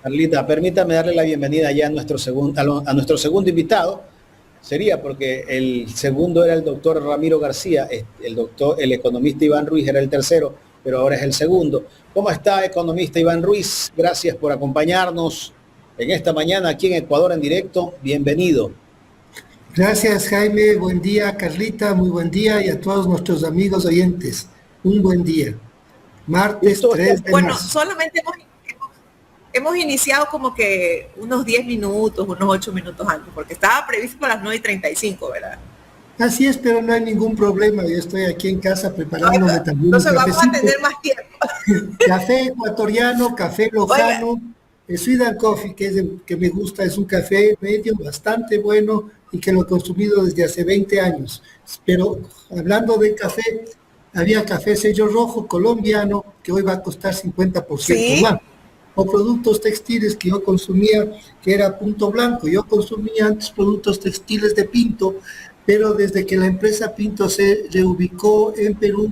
Carlita, permítame darle la bienvenida ya a nuestro segundo invitado. Sería porque el segundo era el doctor Ramiro García, el economista Iván Ruiz era el tercero, pero ahora es el segundo. ¿Cómo está, economista Iván Ruiz? Gracias por acompañarnos en esta mañana aquí en Ecuador en directo. Bienvenido. Gracias, Jaime. Buen día, Carlita. Muy buen día y a todos nuestros amigos oyentes. Un buen día. Martes 3 de Bueno, marzo. solamente hemos iniciado como que unos 10 minutos, unos 8 minutos antes, porque estaba previsto para las 9:35, ¿verdad? Así es, pero no hay ningún problema. Yo estoy aquí en casa preparándome también un Entonces vamos a cafecito. tener más tiempo. Café ecuatoriano, café lojano, Sweet Coffee, que es el que me gusta, es un café medio bastante bueno y que lo he consumido desde hace 20 años. Pero hablando de café, había café sello rojo colombiano que hoy va a costar 50% ¿Sí? más. O productos textiles que yo consumía, que era Punto Blanco. Yo consumía antes productos textiles de Pinto, pero desde que la empresa Pinto se reubicó en Perú,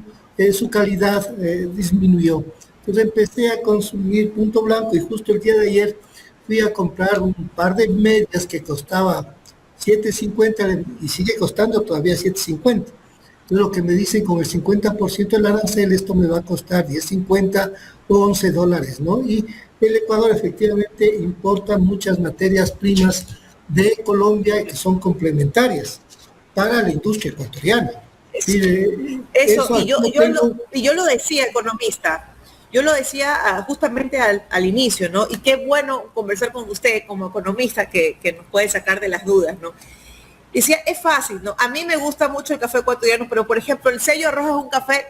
su calidad disminuyó. Entonces empecé a consumir Punto Blanco y justo el día de ayer fui a comprar un par de medias que costaba 7.50 y sigue costando todavía 7.50. Entonces lo que me dicen con el 50% del arancel, esto me va a costar 10.50 o $11, ¿no? Y el Ecuador efectivamente importa muchas materias primas de Colombia que son complementarias para la industria ecuatoriana. Y yo lo decía, economista, yo lo decía justamente al inicio, ¿no? Y qué bueno conversar con usted como economista que nos puede sacar de las dudas, ¿no? Decía, es fácil, ¿no? A mí me gusta mucho el café ecuatoriano, pero por ejemplo el sello rojo es un café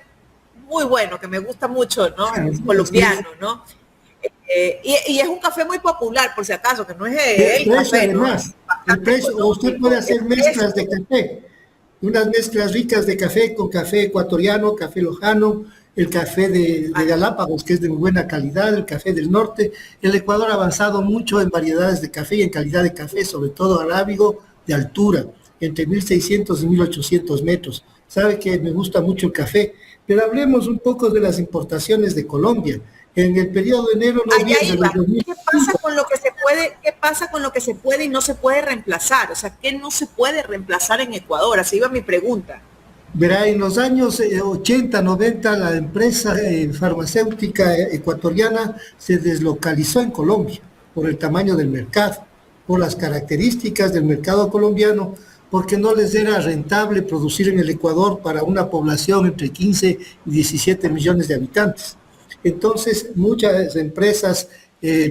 muy bueno, que me gusta mucho, ¿no? Es colombiano, ¿no? Y es un café muy popular, por si acaso, que no es el café, además, ¿no? el precio, usted puede hacer mezclas de café, unas mezclas ricas de café con café ecuatoriano, café lojano, el café de Galápagos, que es de muy buena calidad, el café del norte. El Ecuador ha avanzado mucho en variedades de café y en calidad de café, sobre todo arábigo de altura, entre 1.600 y 1.800 metros. Sabe que me gusta mucho el café, pero hablemos un poco de las importaciones de Colombia. En el periodo de enero-noviembre del 2000. ¿Qué pasa con lo que se puede, qué pasa con lo que se puede y no se puede reemplazar? O sea, ¿qué no se puede reemplazar en Ecuador? Así iba mi pregunta. Verá, en los años 80, 90, la empresa farmacéutica ecuatoriana se deslocalizó en Colombia por el tamaño del mercado, por las características del mercado colombiano, porque no les era rentable producir en el Ecuador para una población entre 15 y 17 millones de habitantes. Entonces, muchas empresas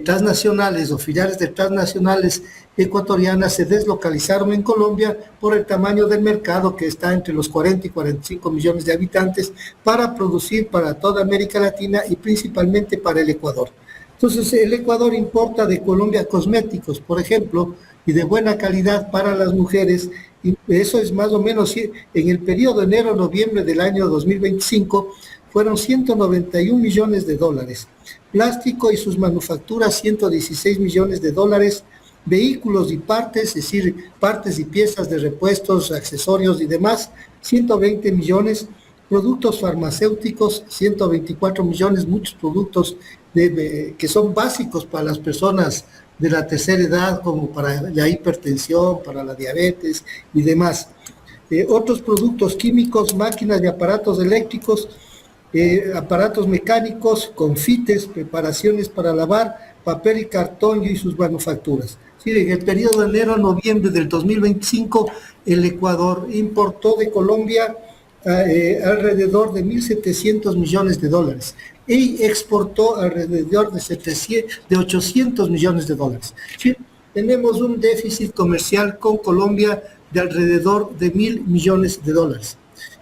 transnacionales o filiales de transnacionales ecuatorianas se deslocalizaron en Colombia por el tamaño del mercado, que está entre los 40 y 45 millones de habitantes, para producir para toda América Latina y principalmente para el Ecuador. Entonces, el Ecuador importa de Colombia cosméticos, por ejemplo, y de buena calidad para las mujeres, y eso es más o menos en el periodo enero-noviembre del año 2025, fueron 191 millones de dólares. Plástico y sus manufacturas, 116 millones de dólares. Vehículos y partes, es decir, partes y piezas de repuestos, accesorios y demás, 120 millones. Productos farmacéuticos, 124 millones, muchos productos que son básicos para las personas de la tercera edad, como para la hipertensión, para la diabetes y demás. Otros productos químicos, máquinas y aparatos eléctricos, aparatos mecánicos, confites, preparaciones para lavar, papel y cartón y sus manufacturas. Sí, en el periodo de enero-noviembre del 2025, el Ecuador importó de Colombia alrededor de 1.700 millones de dólares y exportó alrededor de 800 millones de dólares. Sí, tenemos un déficit comercial con Colombia de alrededor de 1.000 millones de dólares.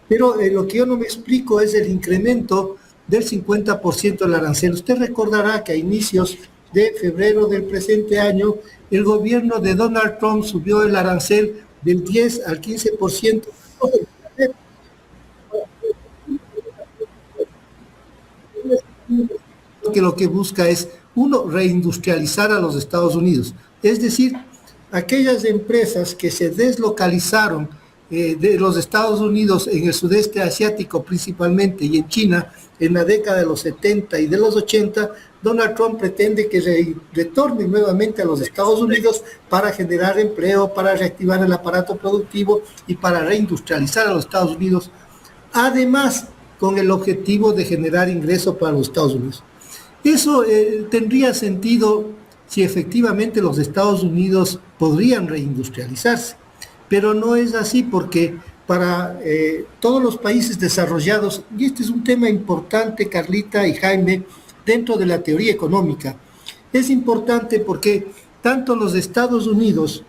Pero lo que yo no me explico es el incremento del 50% del arancel. Usted recordará que a inicios de febrero del presente año, el gobierno de Donald Trump subió el arancel del 10 al 15%. Que lo que busca es, uno, reindustrializar a los Estados Unidos. Es decir, aquellas empresas que se deslocalizaron de los Estados Unidos en el sudeste asiático principalmente y en China en la década de los 70 y de los 80, Donald Trump pretende que retorne nuevamente a los Estados Unidos para generar empleo, para reactivar el aparato productivo y para reindustrializar a los Estados Unidos, además con el objetivo de generar ingresos para los Estados Unidos. Eso tendría sentido si efectivamente los Estados Unidos podrían reindustrializarse, pero no es así porque para todos los países desarrollados, y este es un tema importante, Carlita y Jaime, dentro de la teoría económica, es importante porque tanto los Estados Unidos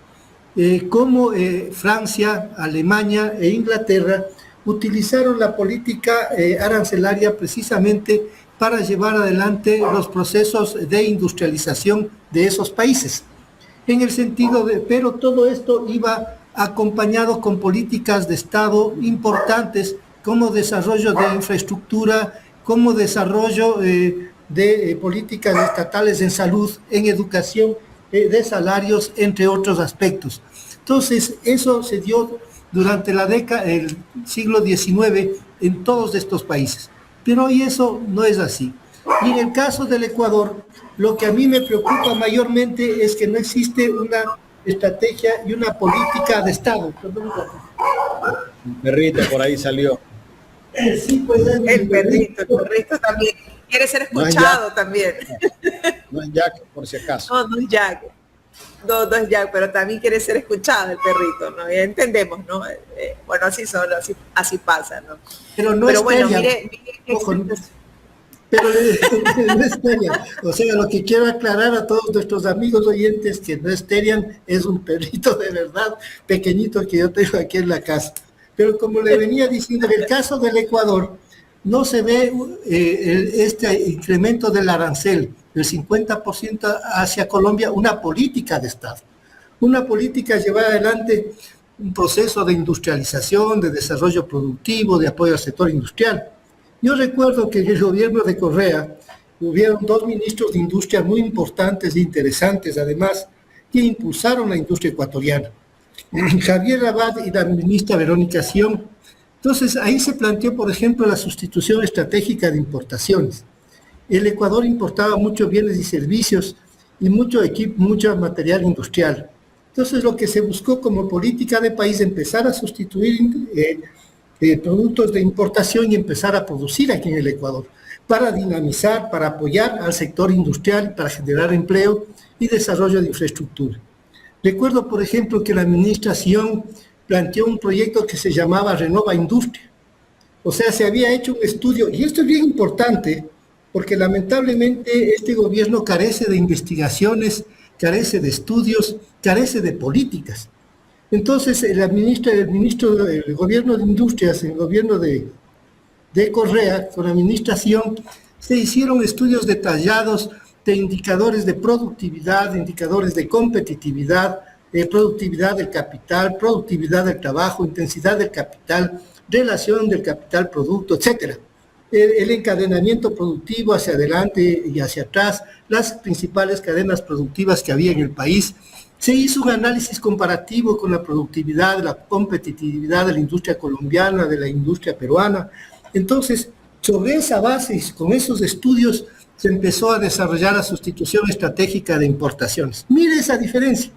como Francia, Alemania e Inglaterra utilizaron la política arancelaria precisamente para llevar adelante los procesos de industrialización de esos países. En el sentido de, pero todo esto iba acompañado con políticas de Estado importantes como desarrollo de infraestructura, como desarrollo de políticas estatales en salud, en educación, de salarios, entre otros aspectos. Entonces, eso se dio durante el siglo XIX en todos estos países. Pero hoy eso no es así. Y en el caso del Ecuador, lo que a mí me preocupa mayormente es que no existe una estrategia y una política de Estado. Un perrito por ahí salió. Sí, pues el perrito también quiere ser escuchado también. No es Jack, por si acaso. No es Jack. No es Jack, pero también quiere ser escuchado el perrito, ¿no? Ya entendemos, ¿no? Bueno, así son, así pasa, ¿no? Pero bueno, mire pero no es Terian. O sea, lo que quiero aclarar a todos nuestros amigos oyentes que no es Terian, es un perrito de verdad pequeñito que yo tengo aquí en la casa. Pero como le venía diciendo, en el caso del Ecuador, no se ve este incremento del arancel del 50% hacia Colombia, una política de Estado. Una política llevada adelante, un proceso de industrialización, de desarrollo productivo, de apoyo al sector industrial. Yo recuerdo que en el gobierno de Correa hubieron 2 ministros de industria muy importantes e interesantes, además, que impulsaron la industria ecuatoriana. Javier Abad y la ministra Verónica Sion. Entonces, ahí se planteó, por ejemplo, la sustitución estratégica de importaciones. El Ecuador importaba muchos bienes y servicios y mucho material industrial. Entonces, lo que se buscó como política de país, empezar a sustituir productos de importación y empezar a producir aquí en el Ecuador, para dinamizar, para apoyar al sector industrial, para generar empleo y desarrollo de infraestructura. Recuerdo, por ejemplo, que la administración planteó un proyecto que se llamaba Renova Industria. O sea, se había hecho un estudio, y esto es bien importante, porque lamentablemente este gobierno carece de investigaciones, carece de estudios, carece de políticas. Entonces, el ministro del gobierno de industrias, el gobierno de Correa, con la administración, se hicieron estudios detallados de indicadores de productividad, de indicadores de competitividad, de productividad del capital, productividad del trabajo, intensidad del capital, relación del capital-producto, etcétera. El encadenamiento productivo hacia adelante y hacia atrás, las principales cadenas productivas que había en el país. Se hizo un análisis comparativo con la productividad, la competitividad de la industria colombiana, de la industria peruana. Entonces, sobre esa base y con esos estudios se empezó a desarrollar la sustitución estratégica de importaciones. Mire esa diferencia.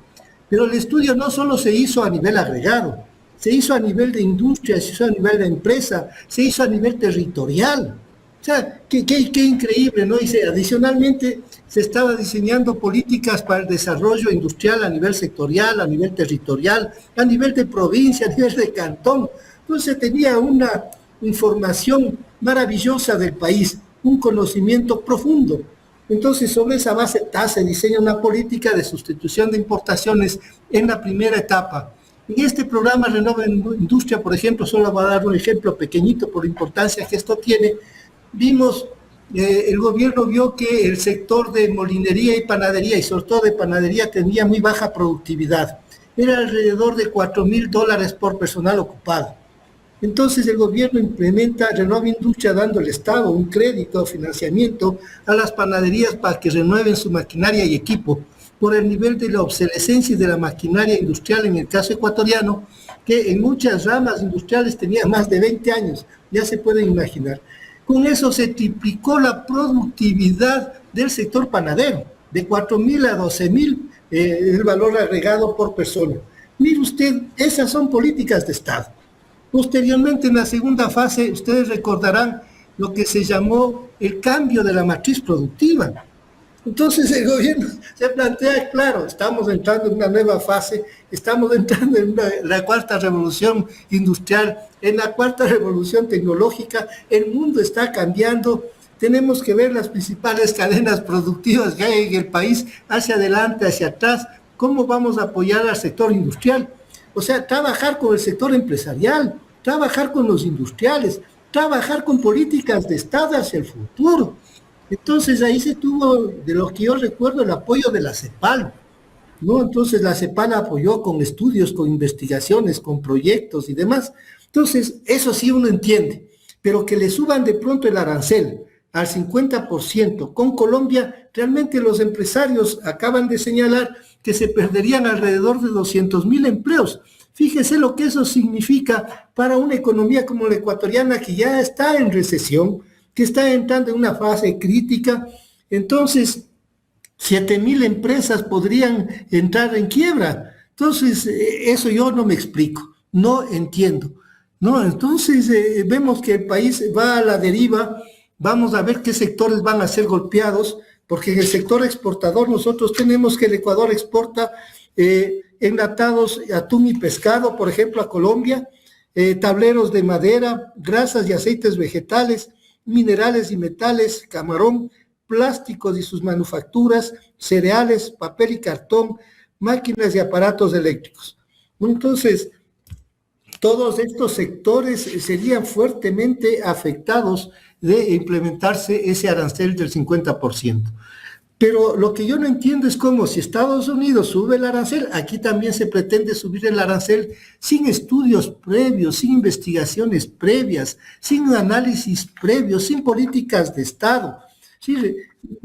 Pero el estudio no solo se hizo a nivel agregado, se hizo a nivel de industria, se hizo a nivel de empresa, se hizo a nivel territorial. O sea, qué increíble, ¿no? Y adicionalmente se estaba diseñando políticas para el desarrollo industrial a nivel sectorial, a nivel territorial, a nivel de provincia, a nivel de cantón. Entonces tenía una información maravillosa del país, un conocimiento profundo. Entonces, sobre esa base se diseña una política de sustitución de importaciones en la primera etapa. En este programa Renova Industria, por ejemplo, solo voy a dar un ejemplo pequeñito por la importancia que esto tiene. Vimos, el gobierno vio que el sector de molinería y panadería, y sobre todo de panadería, tenía muy baja productividad. Era alrededor de $4,000 por personal ocupado. Entonces el gobierno implementa Renova Industria dando al Estado un crédito o financiamiento a las panaderías para que renueven su maquinaria y equipo. Por el nivel de la obsolescencia de la maquinaria industrial en el caso ecuatoriano, que en muchas ramas industriales tenía más de 20 años, ya se pueden imaginar. Con eso se triplicó la productividad del sector panadero, de 4.000 a 12.000 el valor agregado por persona. Mire usted, esas son políticas de Estado. Posteriormente, en la segunda fase, ustedes recordarán lo que se llamó el cambio de la matriz productiva. Entonces el gobierno se plantea, claro, estamos entrando en una nueva fase, estamos entrando en la cuarta revolución industrial, en la cuarta revolución tecnológica, el mundo está cambiando, tenemos que ver las principales cadenas productivas que hay en el país, hacia adelante, hacia atrás, cómo vamos a apoyar al sector industrial. O sea, trabajar con el sector empresarial, trabajar con los industriales, trabajar con políticas de Estado hacia el futuro. Entonces ahí se tuvo, de lo que yo recuerdo, el apoyo de la CEPAL, ¿no? Entonces la CEPAL apoyó con estudios, con investigaciones, con proyectos y demás. Entonces, eso sí uno entiende, pero que le suban de pronto el arancel al 50% con Colombia, realmente los empresarios acaban de señalar que se perderían alrededor de 200.000 empleos. Fíjese lo que eso significa para una economía como la ecuatoriana, que ya está en recesión, que está entrando en una fase crítica. Entonces 7.000 empresas podrían entrar en quiebra. Entonces, eso yo no me explico, no entiendo, ¿no? Entonces, vemos que el país va a la deriva, vamos a ver qué sectores van a ser golpeados, porque en el sector exportador nosotros tenemos que el Ecuador exporta enlatados, atún y pescado, por ejemplo, a Colombia, tableros de madera, grasas y aceites vegetales, minerales y metales, camarón, plásticos y sus manufacturas, cereales, papel y cartón, máquinas y aparatos eléctricos. Entonces, todos estos sectores serían fuertemente afectados de implementarse ese arancel del 50%. Pero lo que yo no entiendo es cómo si Estados Unidos sube el arancel, aquí también se pretende subir el arancel sin estudios previos, sin investigaciones previas, sin análisis previos, sin políticas de Estado. Sí,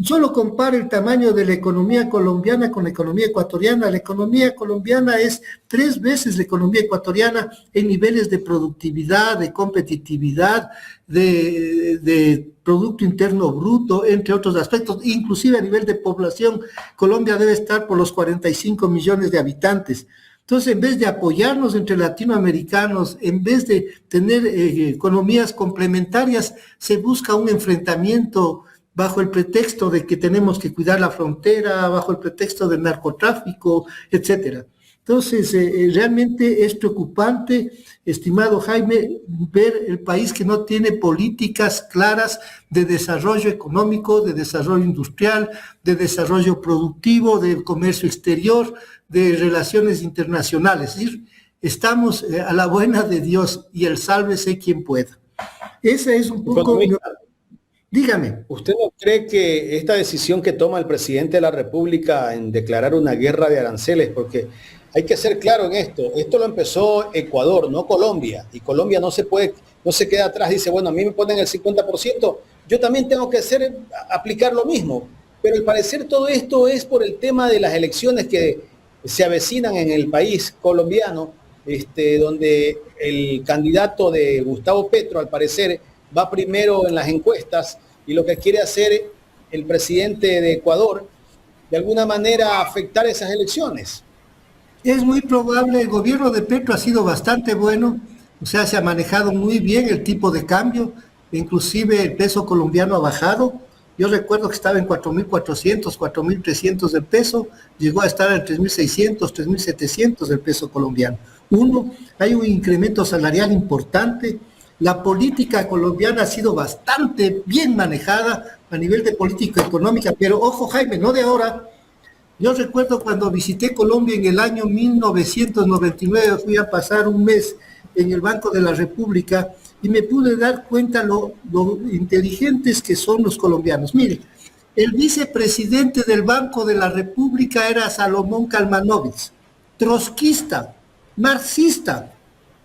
solo compare el tamaño de la economía colombiana con la economía ecuatoriana. La economía colombiana es 3 veces la economía ecuatoriana en niveles de productividad, de competitividad, de Producto Interno Bruto, entre otros aspectos. Inclusive a nivel de población, Colombia debe estar por los 45 millones de habitantes. Entonces, en vez de apoyarnos entre latinoamericanos, en vez de tener economías complementarias, se busca un enfrentamiento bajo el pretexto de que tenemos que cuidar la frontera, bajo el pretexto del narcotráfico, etcétera. Entonces, realmente es preocupante, estimado Jaime, ver el país que no tiene políticas claras de desarrollo económico, de desarrollo industrial, de desarrollo productivo, de comercio exterior, de relaciones internacionales. Es decir, estamos a la buena de Dios y el sálvese quien pueda. Esa es un poco... Dígame. ¿Usted no cree que esta decisión que toma el presidente de la República en declarar una guerra de aranceles, porque hay que ser claro en esto lo empezó Ecuador, no Colombia, y Colombia no se queda atrás, dice, bueno, a mí me ponen el 50%, yo también tengo que aplicar lo mismo, pero al parecer todo esto es por el tema de las elecciones que se avecinan en el país colombiano, donde el candidato de Gustavo Petro, al parecer, va primero en las encuestas, y lo que quiere hacer el presidente de Ecuador, de alguna manera afectar esas elecciones. Es muy probable, el gobierno de Petro ha sido bastante bueno, o sea, se ha manejado muy bien el tipo de cambio, inclusive el peso colombiano ha bajado. Yo recuerdo que estaba en 4.400, 4.300 el peso, llegó a estar en 3.600, 3.700 el peso colombiano. Hay un incremento salarial importante. La política colombiana ha sido bastante bien manejada a nivel de política económica, pero ojo Jaime, no de ahora. Yo recuerdo cuando visité Colombia en el año 1999, fui a pasar un mes en el Banco de la República y me pude dar cuenta lo inteligentes que son los colombianos. Mire, el vicepresidente del Banco de la República era Salomón Kalmanovich, trotskista, marxista,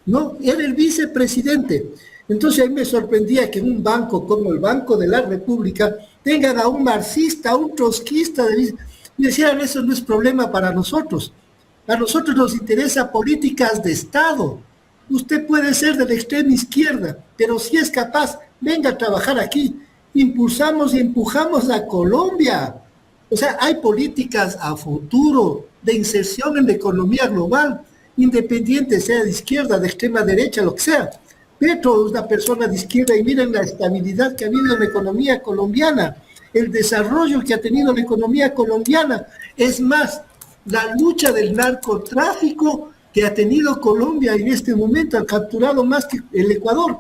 ¿no? Era el vicepresidente. Entonces ahí me sorprendía que un banco como el Banco de la República tengan a un marxista, a un trotskista. Y decían, eso no es problema para nosotros. A nosotros nos interesa políticas de Estado. Usted puede ser de la extrema izquierda, pero si es capaz, venga a trabajar aquí. Impulsamos y empujamos a Colombia. O sea, hay políticas a futuro de inserción en la economía global, independiente, sea de izquierda, de extrema derecha, lo que sea. Petro es una persona de izquierda y miren la estabilidad que ha habido en la economía colombiana, el desarrollo que ha tenido la economía colombiana. Es más, la lucha del narcotráfico que ha tenido Colombia en este momento ha capturado más que el Ecuador,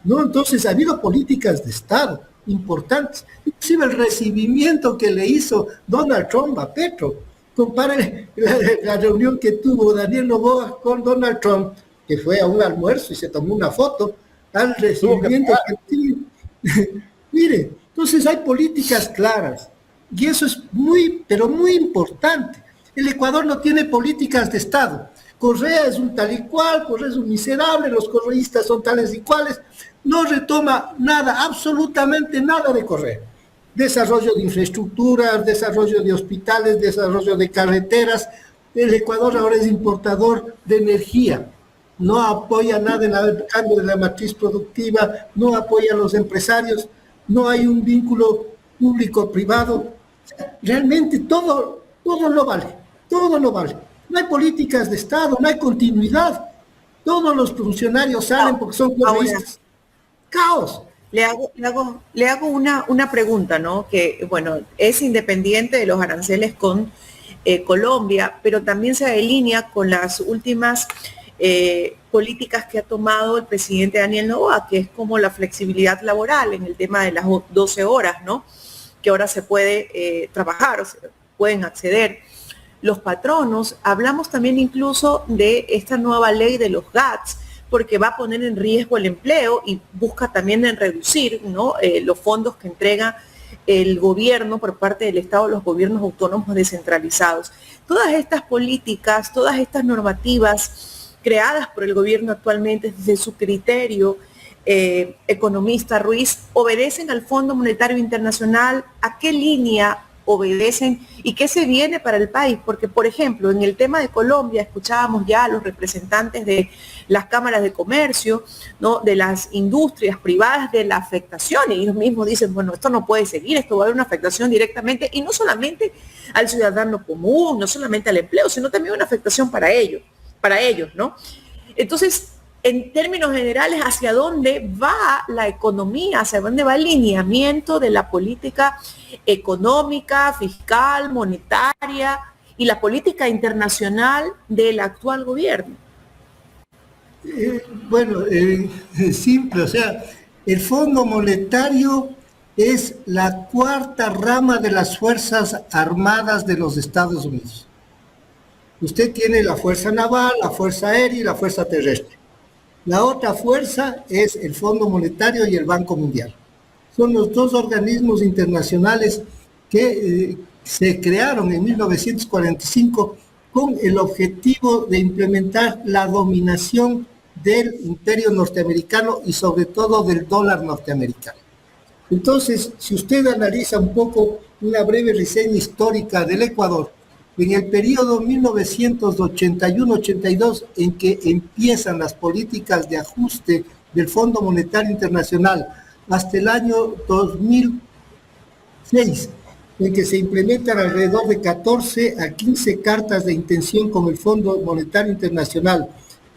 ¿no? Entonces ha habido políticas de Estado importantes, inclusive el recibimiento que le hizo Donald Trump a Petro. Compare la reunión que tuvo Daniel Noboa con Donald Trump, que fue a un almuerzo y se tomó una foto, al recibimiento que mire, entonces hay políticas claras, y eso es muy, pero muy importante. El Ecuador no tiene políticas de Estado. Correa es un tal y cual, Correa es un miserable, los correístas son tales y cuales. No retoma nada, absolutamente nada de Correa. Desarrollo de infraestructuras, desarrollo de hospitales, desarrollo de carreteras. El Ecuador ahora es importador de energía. No apoya nada en el cambio de la matriz productiva, no apoya a los empresarios, no hay un vínculo público-privado. Realmente todo no vale, todo no vale. No hay políticas de Estado, no hay continuidad. Todos los funcionarios salen porque son correístas. Caos. Le hago una pregunta, ¿no? Que, bueno, es independiente de los aranceles con Colombia, pero también se alinea con las últimas políticas que ha tomado el presidente Daniel Noboa, que es como la flexibilidad laboral en el tema de las 12 horas, ¿no? Que ahora se puede trabajar, o sea, pueden acceder los patronos. Hablamos también incluso de esta nueva ley de los GATS, porque va a poner en riesgo el empleo y busca también en reducir, ¿no? Los fondos que entrega el gobierno por parte del Estado, los gobiernos autónomos descentralizados. Todas estas políticas, todas estas normativas creadas por el gobierno actualmente desde su criterio, economista Ruiz, ¿obedecen al Fondo Monetario Internacional? ¿A qué línea obedecen y qué se viene para el país? Porque, por ejemplo, en el tema de Colombia escuchábamos ya a los representantes de las cámaras de comercio, ¿no? De las industrias privadas, de la afectación, y ellos mismos dicen, bueno, esto no puede seguir, esto va a haber una afectación directamente, y no solamente al ciudadano común, no solamente al empleo, sino también una afectación para ellos, ¿no? Entonces, en términos generales, ¿hacia dónde va la economía? ¿Hacia dónde va el lineamiento de la política económica, fiscal, monetaria y la política internacional del actual gobierno? Simple, o sea, el Fondo Monetario es la cuarta rama de las Fuerzas Armadas de los Estados Unidos. Usted tiene la Fuerza Naval, la Fuerza Aérea y la Fuerza Terrestre. La otra fuerza es el Fondo Monetario y el Banco Mundial. Son los dos organismos internacionales que se crearon en 1945 con el objetivo de implementar la dominación del imperio norteamericano y sobre todo del dólar norteamericano. Entonces, si usted analiza un poco una breve reseña histórica del Ecuador, en el periodo 1981-82, en que empiezan las políticas de ajuste del Fondo Monetario Internacional, hasta el año 2006, en que se implementan alrededor de 14 a 15 cartas de intención con el Fondo Monetario Internacional,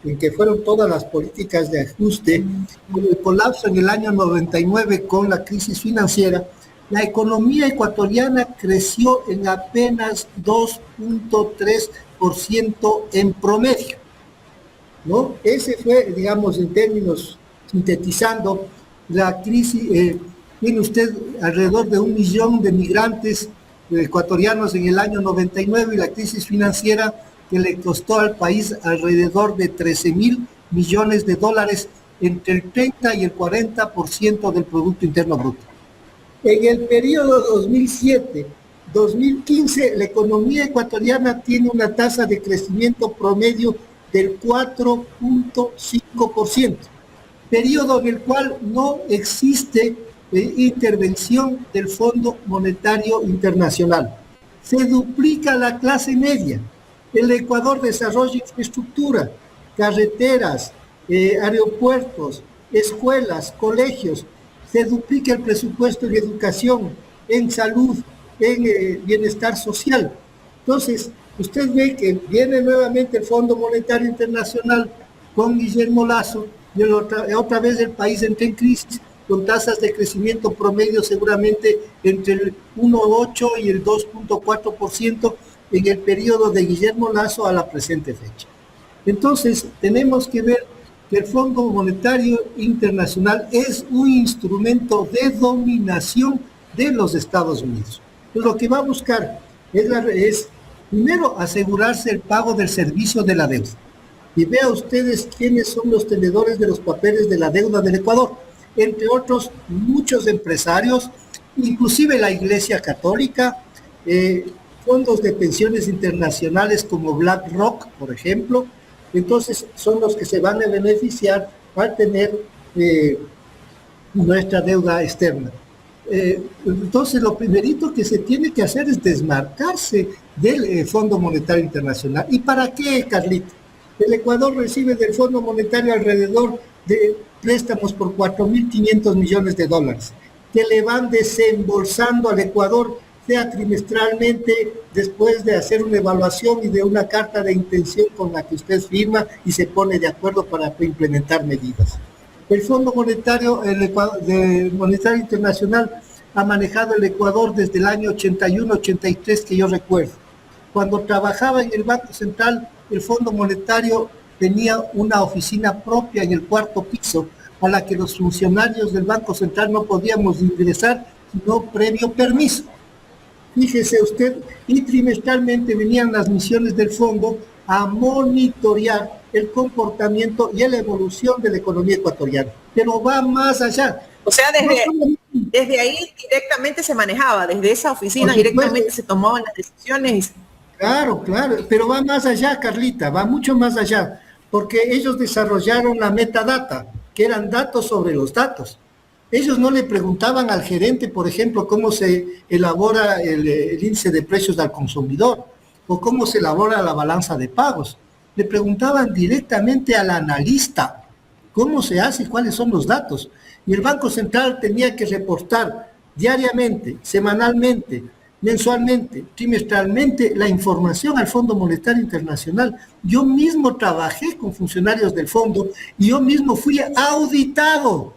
en que fueron todas las políticas de ajuste, con el colapso en el año 99 con la crisis financiera, la economía ecuatoriana creció en apenas 2.3% en promedio, ¿no? Ese fue, digamos, en términos, sintetizando, la crisis. Tiene usted alrededor de 1 millón de migrantes ecuatorianos en el año 99 y la crisis financiera que le costó al país alrededor de 13.000 millones de dólares, entre el 30 y el 40% del Producto Interno Bruto. En el periodo 2007-2015, la economía ecuatoriana tiene una tasa de crecimiento promedio del 4.5%, periodo en el cual no existe intervención del Fondo Monetario Internacional. Se duplica la clase media. El Ecuador desarrolla infraestructura, carreteras, aeropuertos, escuelas, colegios, se duplica el presupuesto en educación, en salud, en bienestar social. Entonces, usted ve que viene nuevamente el Fondo Monetario Internacional con Guillermo Lasso, y otra vez el país entra en crisis, con tasas de crecimiento promedio seguramente entre el 1,8 y el 2,4% en el periodo de Guillermo Lasso a la presente fecha. Entonces, tenemos que ver que el Fondo Monetario Internacional es un instrumento de dominación de los Estados Unidos. Entonces, lo que va a buscar es primero asegurarse el pago del servicio de la deuda. Y vea ustedes quiénes son los tenedores de los papeles de la deuda del Ecuador. Entre otros, muchos empresarios, inclusive la Iglesia Católica, fondos de pensiones internacionales como BlackRock, por ejemplo. Entonces, son los que se van a beneficiar al tener nuestra deuda externa. Entonces, lo primerito que se tiene que hacer es desmarcarse del Fondo Monetario Internacional. ¿Y para qué, Carlito? El Ecuador recibe del Fondo Monetario alrededor de préstamos por 4.500 millones de dólares, que le van desembolsando al Ecuador, sea trimestralmente, después de hacer una evaluación y de una carta de intención con la que usted firma y se pone de acuerdo para implementar medidas. El Fondo Monetario, Monetario Internacional ha manejado el Ecuador desde el año 81-83, que yo recuerdo. Cuando trabajaba en el Banco Central, el Fondo Monetario tenía una oficina propia en el 4º piso, a la que los funcionarios del Banco Central no podíamos ingresar sino previo permiso. Fíjese usted, y trimestralmente venían las misiones del fondo a monitorear el comportamiento y la evolución de la economía ecuatoriana. Pero va más allá. O sea, desde ahí directamente se manejaba, desde esa oficina directamente se tomaban las decisiones. Claro, pero va más allá, Carlita, va mucho más allá, porque ellos desarrollaron la metadata, que eran datos sobre los datos. Ellos no le preguntaban al gerente, por ejemplo, cómo se elabora el índice de precios al consumidor o cómo se elabora la balanza de pagos. Le preguntaban directamente al analista cómo se hace y cuáles son los datos. Y el Banco Central tenía que reportar diariamente, semanalmente, mensualmente, trimestralmente, la información al Fondo Monetario Internacional. Yo mismo trabajé con funcionarios del fondo y yo mismo fui auditado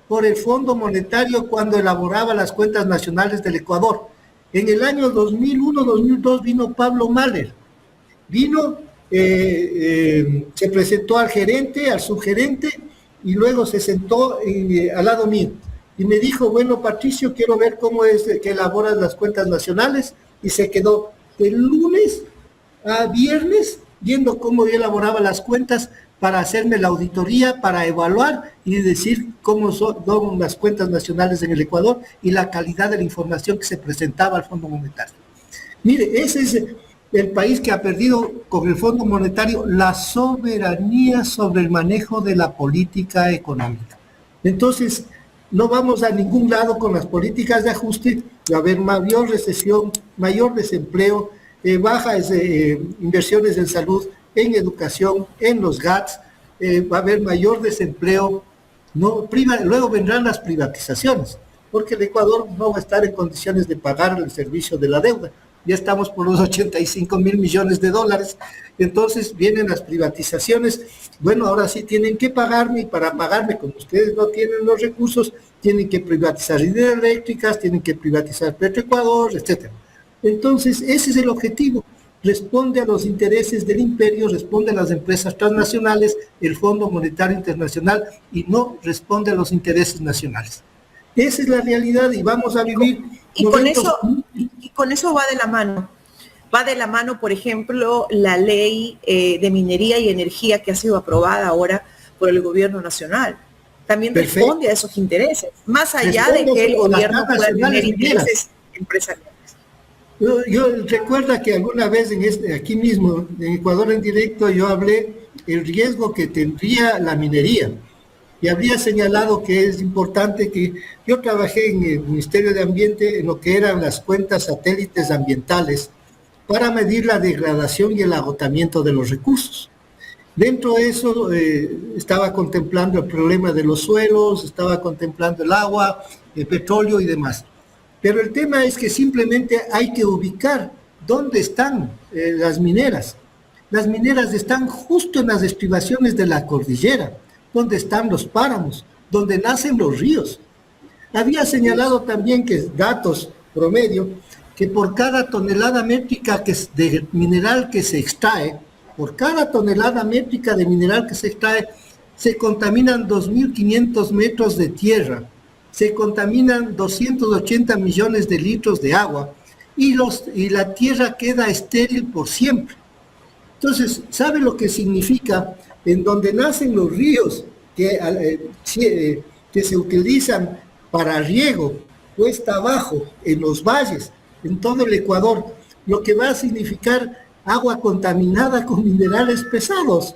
por el Fondo Monetario cuando elaboraba las cuentas nacionales del Ecuador. En el año 2001-2002 vino Pablo Mahler. Se presentó al gerente, al subgerente, y luego se sentó al lado mío. Y me dijo, bueno, Patricio, quiero ver cómo es que elaboras las cuentas nacionales. Y se quedó de lunes a viernes viendo cómo yo elaboraba las cuentas para hacerme la auditoría, para evaluar y decir cómo son las cuentas nacionales en el Ecuador y la calidad de la información que se presentaba al Fondo Monetario. Mire, ese es el país que ha perdido con el Fondo Monetario la soberanía sobre el manejo de la política económica. Entonces, no vamos a ningún lado con las políticas de ajuste, va a haber mayor recesión, mayor desempleo, bajas inversiones en salud, en educación, en los GATS, va a haber mayor desempleo, luego vendrán las privatizaciones, porque el Ecuador no va a estar en condiciones de pagar el servicio de la deuda. Ya estamos por los 85.000 millones de dólares, entonces vienen las privatizaciones. Bueno, ahora sí tienen que pagarme, y para pagarme, como ustedes no tienen los recursos, tienen que privatizar hidroeléctricas, tienen que privatizar Petroecuador, etc. Entonces, ese es el objetivo. Responde a los intereses del imperio, responde a las empresas transnacionales, el Fondo Monetario Internacional, y no responde a los intereses nacionales. Esa es la realidad y vamos a vivir... Y con eso va de la mano. Va de la mano, por ejemplo, la ley de minería y energía que ha sido aprobada ahora por el gobierno nacional. También responde a esos intereses, más allá de que el gobierno pueda tener intereses empresariales. Yo recuerdo que alguna vez aquí mismo, en Ecuador en Directo, yo hablé del riesgo que tendría la minería. Y habría señalado que es importante que yo trabajé en el Ministerio de Ambiente en lo que eran las cuentas satélites ambientales para medir la degradación y el agotamiento de los recursos. Dentro de eso estaba contemplando el problema de los suelos, estaba contemplando el agua, el petróleo y demás. Pero el tema es que simplemente hay que ubicar dónde están las mineras. Las mineras están justo en las estribaciones de la cordillera, donde están los páramos, donde nacen los ríos. Había señalado también que datos promedio, que por cada tonelada métrica de mineral que se extrae, por cada tonelada métrica de mineral que se extrae, se contaminan 2.500 metros de tierra, se contaminan 280 millones de litros de agua y la tierra queda estéril por siempre. Entonces, ¿sabe lo que significa? En donde nacen los ríos que se utilizan para riego, cuesta abajo, en los valles, en todo el Ecuador, lo que va a significar agua contaminada con minerales pesados.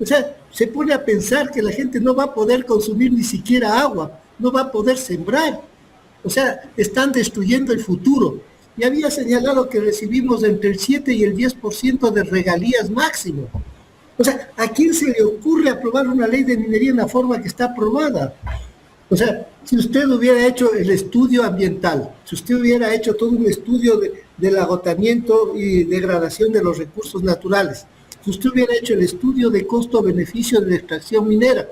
O sea, se pone a pensar que la gente no va a poder consumir ni siquiera agua, no va a poder sembrar. O sea, están destruyendo el futuro. Y había señalado que recibimos entre el 7 y el 10% de regalías máximo. O sea, ¿a quién se le ocurre aprobar una ley de minería en la forma que está aprobada? O sea, si usted hubiera hecho el estudio ambiental, si usted hubiera hecho todo un estudio del agotamiento y degradación de los recursos naturales, si usted hubiera hecho el estudio de costo-beneficio de la extracción minera,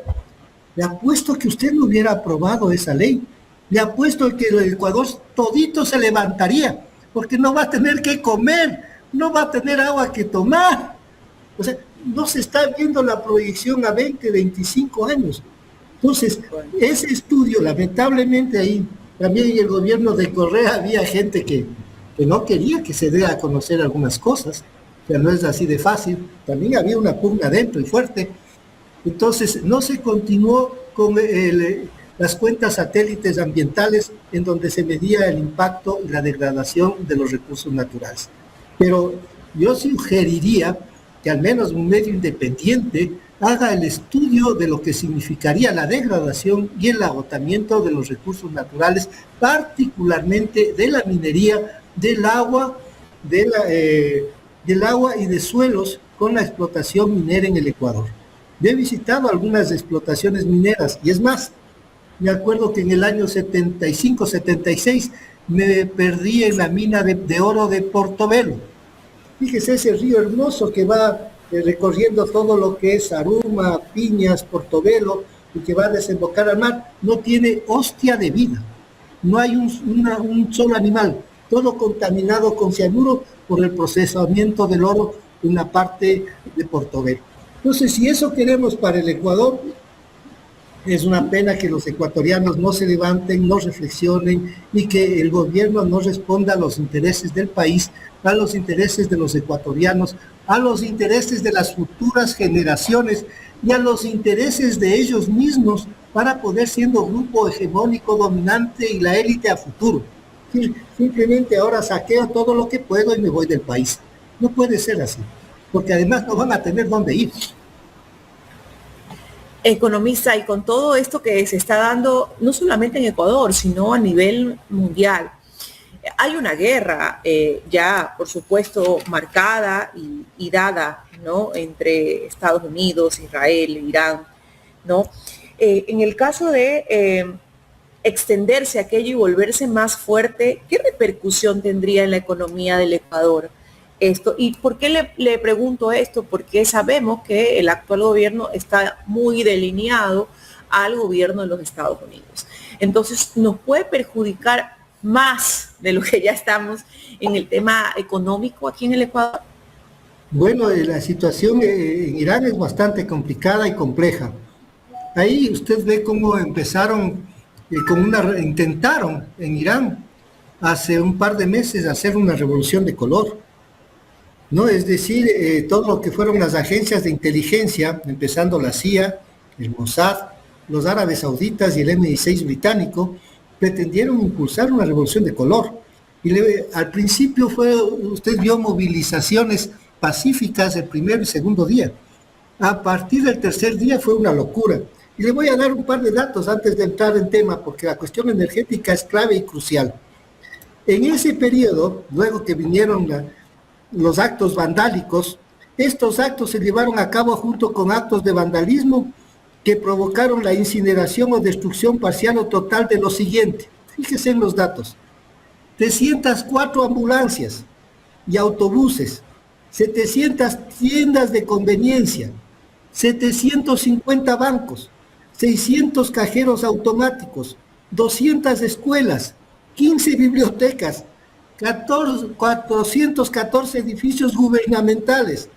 le apuesto que usted no hubiera aprobado esa ley. Le apuesto que el Ecuador todito se levantaría, porque no va a tener que comer, no va a tener agua que tomar. O sea, no se está viendo la proyección a 20, 25 años. Entonces, ese estudio, lamentablemente ahí, también en el gobierno de Correa había gente que no quería que se dé a conocer algunas cosas, o sea, no es así de fácil, también había una pugna dentro y fuerte. Entonces, no se continuó con las cuentas satélites ambientales en donde se medía el impacto y la degradación de los recursos naturales. Pero yo sugeriría que al menos un medio independiente haga el estudio de lo que significaría la degradación y el agotamiento de los recursos naturales, particularmente de la minería, del agua y de suelos con la explotación minera en el Ecuador. Yo he visitado algunas explotaciones mineras y es más, me acuerdo que en el año 75, 76 me perdí en la mina de oro de Portobelo. Fíjese ese río hermoso que va recorriendo todo lo que es Aruma, Piñas, Portobelo y que va a desembocar al mar, no tiene hostia de vida. No hay un solo animal, todo contaminado con cianuro por el procesamiento del oro en la parte de Portobelo. Entonces, si eso queremos para el Ecuador, es una pena que los ecuatorianos no se levanten, no reflexionen y que el gobierno no responda a los intereses del país, a los intereses de los ecuatorianos, a los intereses de las futuras generaciones y a los intereses de ellos mismos para poder siendo grupo hegemónico, dominante y la élite a futuro. Simplemente ahora saqueo todo lo que puedo y me voy del país. No puede ser así, porque además no van a tener dónde ir. Economista, y con todo esto que se está dando, no solamente en Ecuador, sino a nivel mundial, hay una guerra ya, por supuesto, marcada y dada, ¿no?, entre Estados Unidos, Israel, Irán, ¿no? En el caso de extenderse aquello y volverse más fuerte, ¿qué repercusión tendría en la economía del Ecuador esto? ¿Y por qué le pregunto esto? Porque sabemos que el actual gobierno está muy delineado al gobierno de los Estados Unidos. Entonces, nos puede perjudicar más de lo que ya estamos en el tema económico aquí en el Ecuador. Bueno, la situación en Irán es bastante complicada y compleja. Ahí usted ve cómo empezaron, intentaron en Irán hace un par de meses hacer una revolución de color, ¿no? Es decir, todo lo que fueron las agencias de inteligencia, empezando la CIA, el Mossad, los árabes sauditas y el MI6 británico, pretendieron impulsar una revolución de color. Y al principio usted vio movilizaciones pacíficas el primer y segundo día. A partir del tercer día fue una locura. Y le voy a dar un par de datos antes de entrar en tema, porque la cuestión energética es clave y crucial. En ese periodo, luego que vinieron los actos vandálicos. Estos actos se llevaron a cabo junto con actos de vandalismo que provocaron la incineración o destrucción parcial o total de lo siguiente. Fíjese en los datos. 304 ambulancias y autobuses, 700 tiendas de conveniencia, 750 bancos, 600 cajeros automáticos, 200 escuelas, 15 bibliotecas, 414 edificios gubernamentales,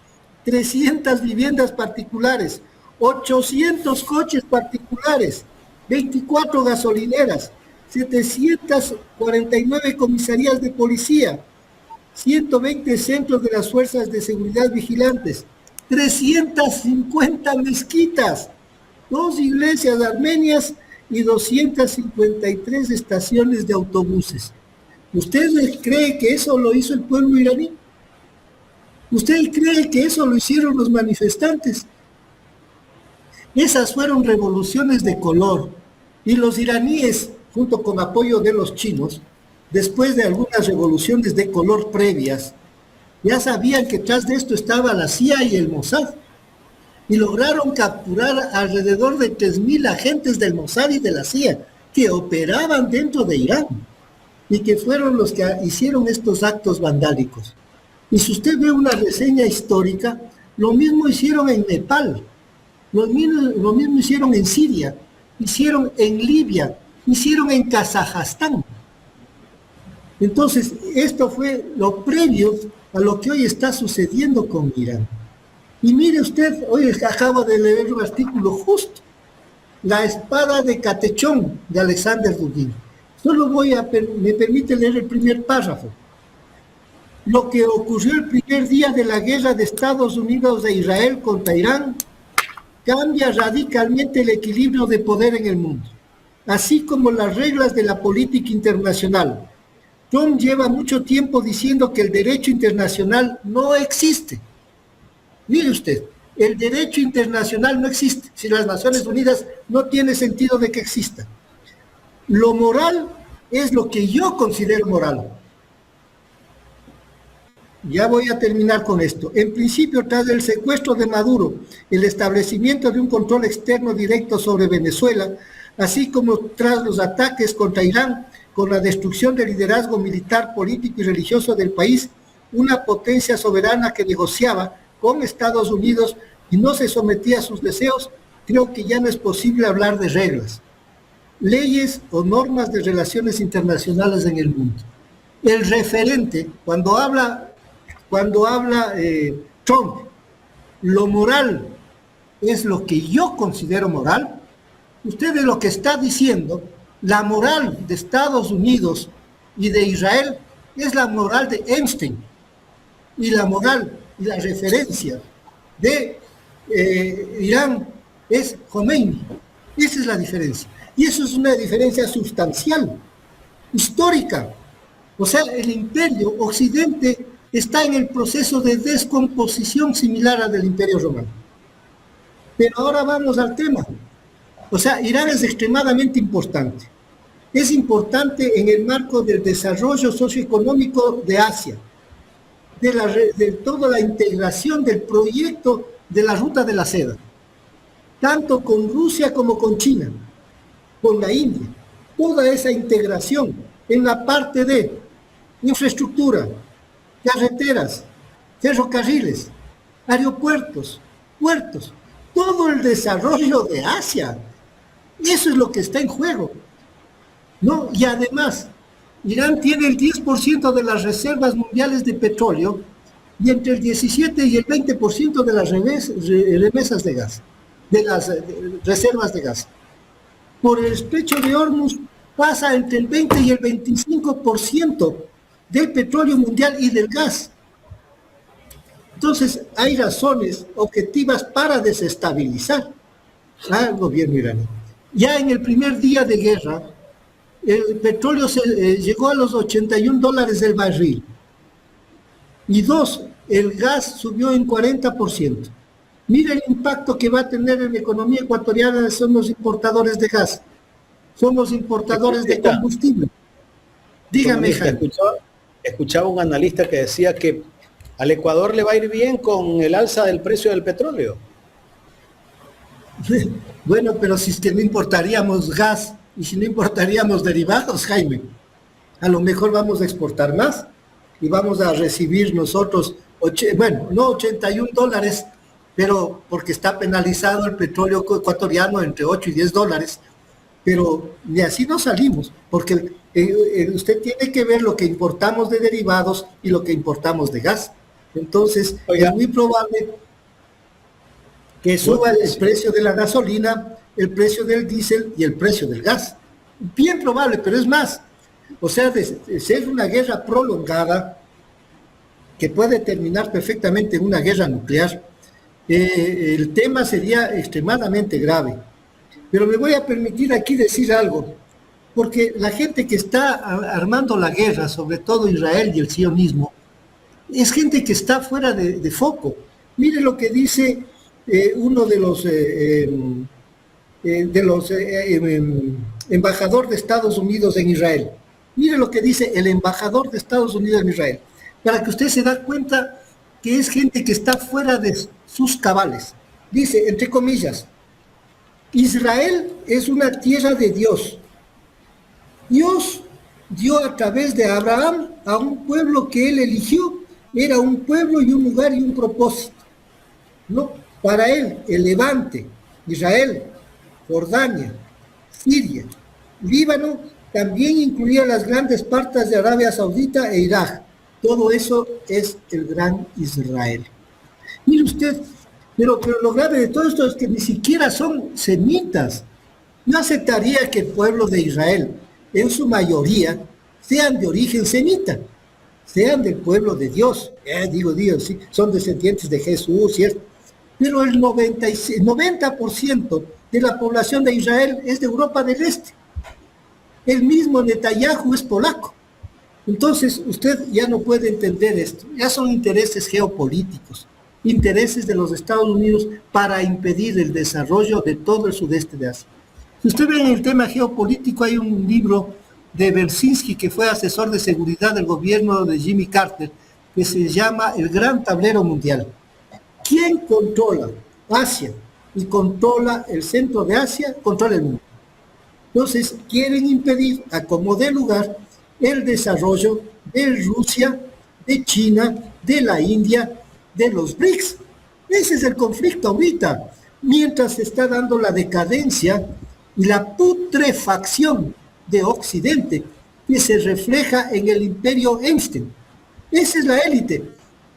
300 viviendas particulares, 800 coches particulares, 24 gasolineras, 749 comisarías de policía, 120 centros de las fuerzas de seguridad vigilantes, 350 mezquitas, 2 iglesias armenias y 253 estaciones de autobuses. ¿Usted cree que eso lo hizo el pueblo iraní? ¿Usted cree que eso lo hicieron los manifestantes? Esas fueron revoluciones de color, y los iraníes, junto con apoyo de los chinos, después de algunas revoluciones de color previas, ya sabían que tras de esto estaba la CIA y el Mossad, y lograron capturar alrededor de 3.000 agentes del Mossad y de la CIA que operaban dentro de Irán, y que fueron los que hicieron estos actos vandálicos. Y si usted ve una reseña histórica, lo mismo hicieron en Nepal, lo mismo hicieron en Siria, hicieron en Libia, hicieron en Kazajstán. Entonces, esto fue lo previo a lo que hoy está sucediendo con Irán. Y mire usted, hoy acabo de leer un artículo justo, La espada de Catechón, de Alexander Dugin. Solo me permite leer el primer párrafo. Lo que ocurrió el primer día de la guerra de Estados Unidos e Israel contra Irán cambia radicalmente el equilibrio de poder en el mundo, así como las reglas de la política internacional. Trump lleva mucho tiempo diciendo que el derecho internacional no existe. Mire usted, el derecho internacional no existe. Si las Naciones Unidas no tiene sentido de que exista. Lo moral es lo que yo considero moral. Ya voy a terminar con esto. En principio, tras el secuestro de Maduro, el establecimiento de un control externo directo sobre Venezuela, así como tras los ataques contra Irán, con la destrucción del liderazgo militar, político y religioso del país, una potencia soberana que negociaba con Estados Unidos y no se sometía a sus deseos, creo que ya no es posible hablar de reglas, leyes o normas de relaciones internacionales en el mundo. El referente, cuando habla Trump, lo moral es lo que yo considero moral. Usted de lo que está diciendo, la moral de Estados Unidos y de Israel es la moral de Einstein, y la moral y la referencia de Irán es Khomeini. Esa es la diferencia. Y eso es una diferencia sustancial, histórica. O sea, el imperio occidente está en el proceso de descomposición similar al del Imperio Romano. Pero ahora vamos al tema. O sea, Irán es extremadamente importante. Es importante en el marco del desarrollo socioeconómico de Asia, de toda la integración del proyecto de la Ruta de la Seda, tanto con Rusia como con China, con la India. Toda esa integración en la parte de infraestructura, carreteras, ferrocarriles, aeropuertos, puertos, todo el desarrollo de Asia. Eso es lo que está en juego, ¿no? Y además, Irán tiene el 10% de las reservas mundiales de petróleo y entre el 17 y el 20% de las remesas de gas, de las reservas de gas. Por el estrecho de Hormuz pasa entre el 20 y el 25% del petróleo mundial y del gas. Entonces, hay razones objetivas para desestabilizar al gobierno iraní. Ya en el primer día de guerra, el petróleo llegó a los $81 el barril. Y dos, el gas subió en 40%. Mira el impacto que va a tener en la economía ecuatoriana. Somos importadores de gas, somos importadores de combustible. Dígame, Jaime. Escuchaba un analista que decía que Al Ecuador le va a ir bien con el alza del precio del petróleo. Bueno, pero si es que no importaríamos gas y si no importaríamos derivados, Jaime, a lo mejor vamos a exportar más y vamos a recibir nosotros, bueno, no $81, pero porque está penalizado el petróleo ecuatoriano entre 8 y $10, pero ni así no salimos, porque usted tiene que ver lo que importamos de derivados y lo que importamos de gas. Entonces, oiga, es muy probable que suba el precio de la gasolina, el precio del diésel y el precio del gas. Bien probable, pero es más. O sea, de ser una guerra prolongada, que puede terminar perfectamente en una guerra nuclear, el tema sería extremadamente grave. Pero me voy a permitir aquí decir algo, porque la gente que está armando la guerra, sobre todo Israel y el sionismo, es gente que está fuera de foco. Mire lo que dice uno de los embajador de Estados Unidos en Israel. Mire lo que dice el embajador de Estados Unidos en Israel, para que usted se da cuenta que es gente que está fuera de sus cabales. Dice, entre comillas, Israel es una tierra de Dios. Dios dio a través de Abraham a un pueblo que él eligió. Era un pueblo y un lugar y un propósito. No, para él, el Levante, Israel, Jordania, Siria, Líbano, también incluía las grandes partes de Arabia Saudita e Irak. Todo eso es el gran Israel. Mire usted, pero lo grave de todo esto es que ni siquiera son semitas. No aceptaría que el pueblo de Israel, en su mayoría, sean de origen semita, sean del pueblo de Dios. Digo Dios, sí, son descendientes de Jesús, ¿cierto? Pero el 90% de la población de Israel es de Europa del Este. El mismo Netanyahu es polaco. Entonces, usted ya no puede entender esto. Ya son intereses geopolíticos, intereses de los Estados Unidos para impedir el desarrollo de todo el sudeste de Asia. Si usted ve en el tema geopolítico, hay un libro de Bersinski, que fue asesor de seguridad del gobierno de Jimmy Carter, que se llama El Gran Tablero Mundial. ¿Quién controla Asia y controla el centro de Asia? Controla el mundo. Entonces, quieren impedir, a como dé lugar, el desarrollo de Rusia, de China, de la India, de los BRICS. Ese es el conflicto ahorita, mientras se está dando la decadencia y la putrefacción de Occidente, que se refleja en el imperio Einstein. Esa es la élite.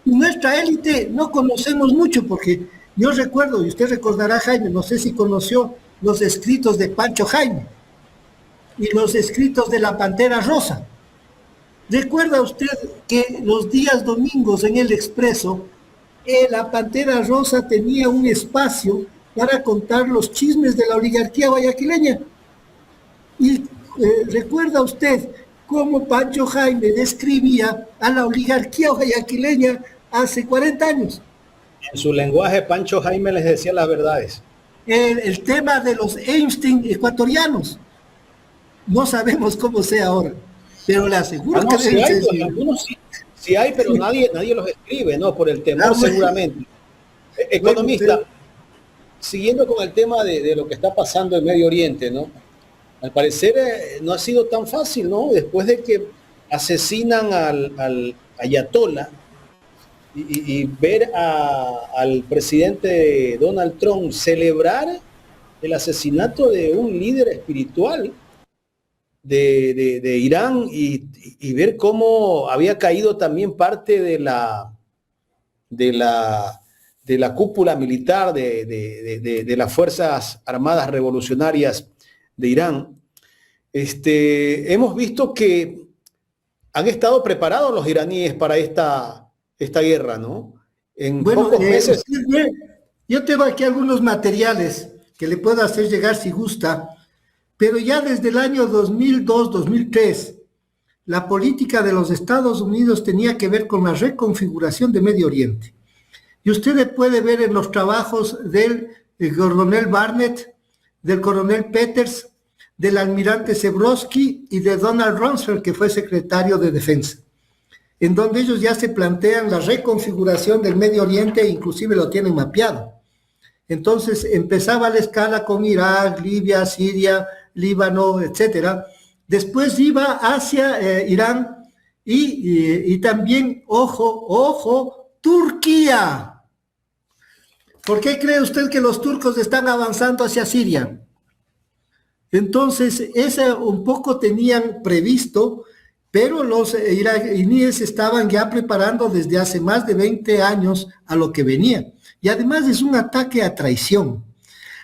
Nuestra élite no conocemos mucho, porque yo recuerdo, y usted recordará, Jaime, no sé si conoció los escritos de Pancho Jaime y los escritos de la Pantera Rosa. ¿Recuerda usted que los días domingos en el Expreso, la Pantera Rosa tenía un espacio para contar los chismes de la oligarquía guayaquileña? Y ¿recuerda usted cómo Pancho Jaime describía a la oligarquía guayaquileña hace 40 años? En su lenguaje, Pancho Jaime les decía las verdades. El tema de los Einstein ecuatorianos. No sabemos cómo sea ahora, pero le aseguro que sí hay, pues, algunos sí hay, pero nadie los escribe, ¿no? Por el temor, seguramente. Economista, siguiendo con el tema de lo que está pasando en Medio Oriente, ¿no? Al parecer no ha sido tan fácil, ¿no? Después de que asesinan al ayatollah y ver al presidente Donald Trump celebrar el asesinato de un líder espiritual de Irán y ver cómo había caído también parte de la cúpula militar de las Fuerzas Armadas Revolucionarias de Irán. Hemos visto que han estado preparados los iraníes para esta guerra, ¿no? En pocos meses. Yo tengo aquí algunos materiales que le puedo hacer llegar si gusta, pero ya desde el año 2002-2003, la política de los Estados Unidos tenía que ver con la reconfiguración de Medio Oriente. Y usted puede ver en los trabajos del coronel Barnett, del coronel Peters, del almirante Zebrowski y de Donald Rumsfeld, que fue secretario de Defensa. en donde ellos ya se plantean la reconfiguración del Medio Oriente e inclusive lo tienen mapeado. Entonces empezaba la escala con Irak, Libia, Siria, Líbano, etcétera. Después iba hacia Irán y también, ojo, Turquía. ¿Por qué cree usted que los turcos están avanzando hacia Siria? Entonces, ese un poco tenían previsto, pero los iraníes estaban ya preparando desde hace más de 20 años a lo que venía. Y además es un ataque a traición.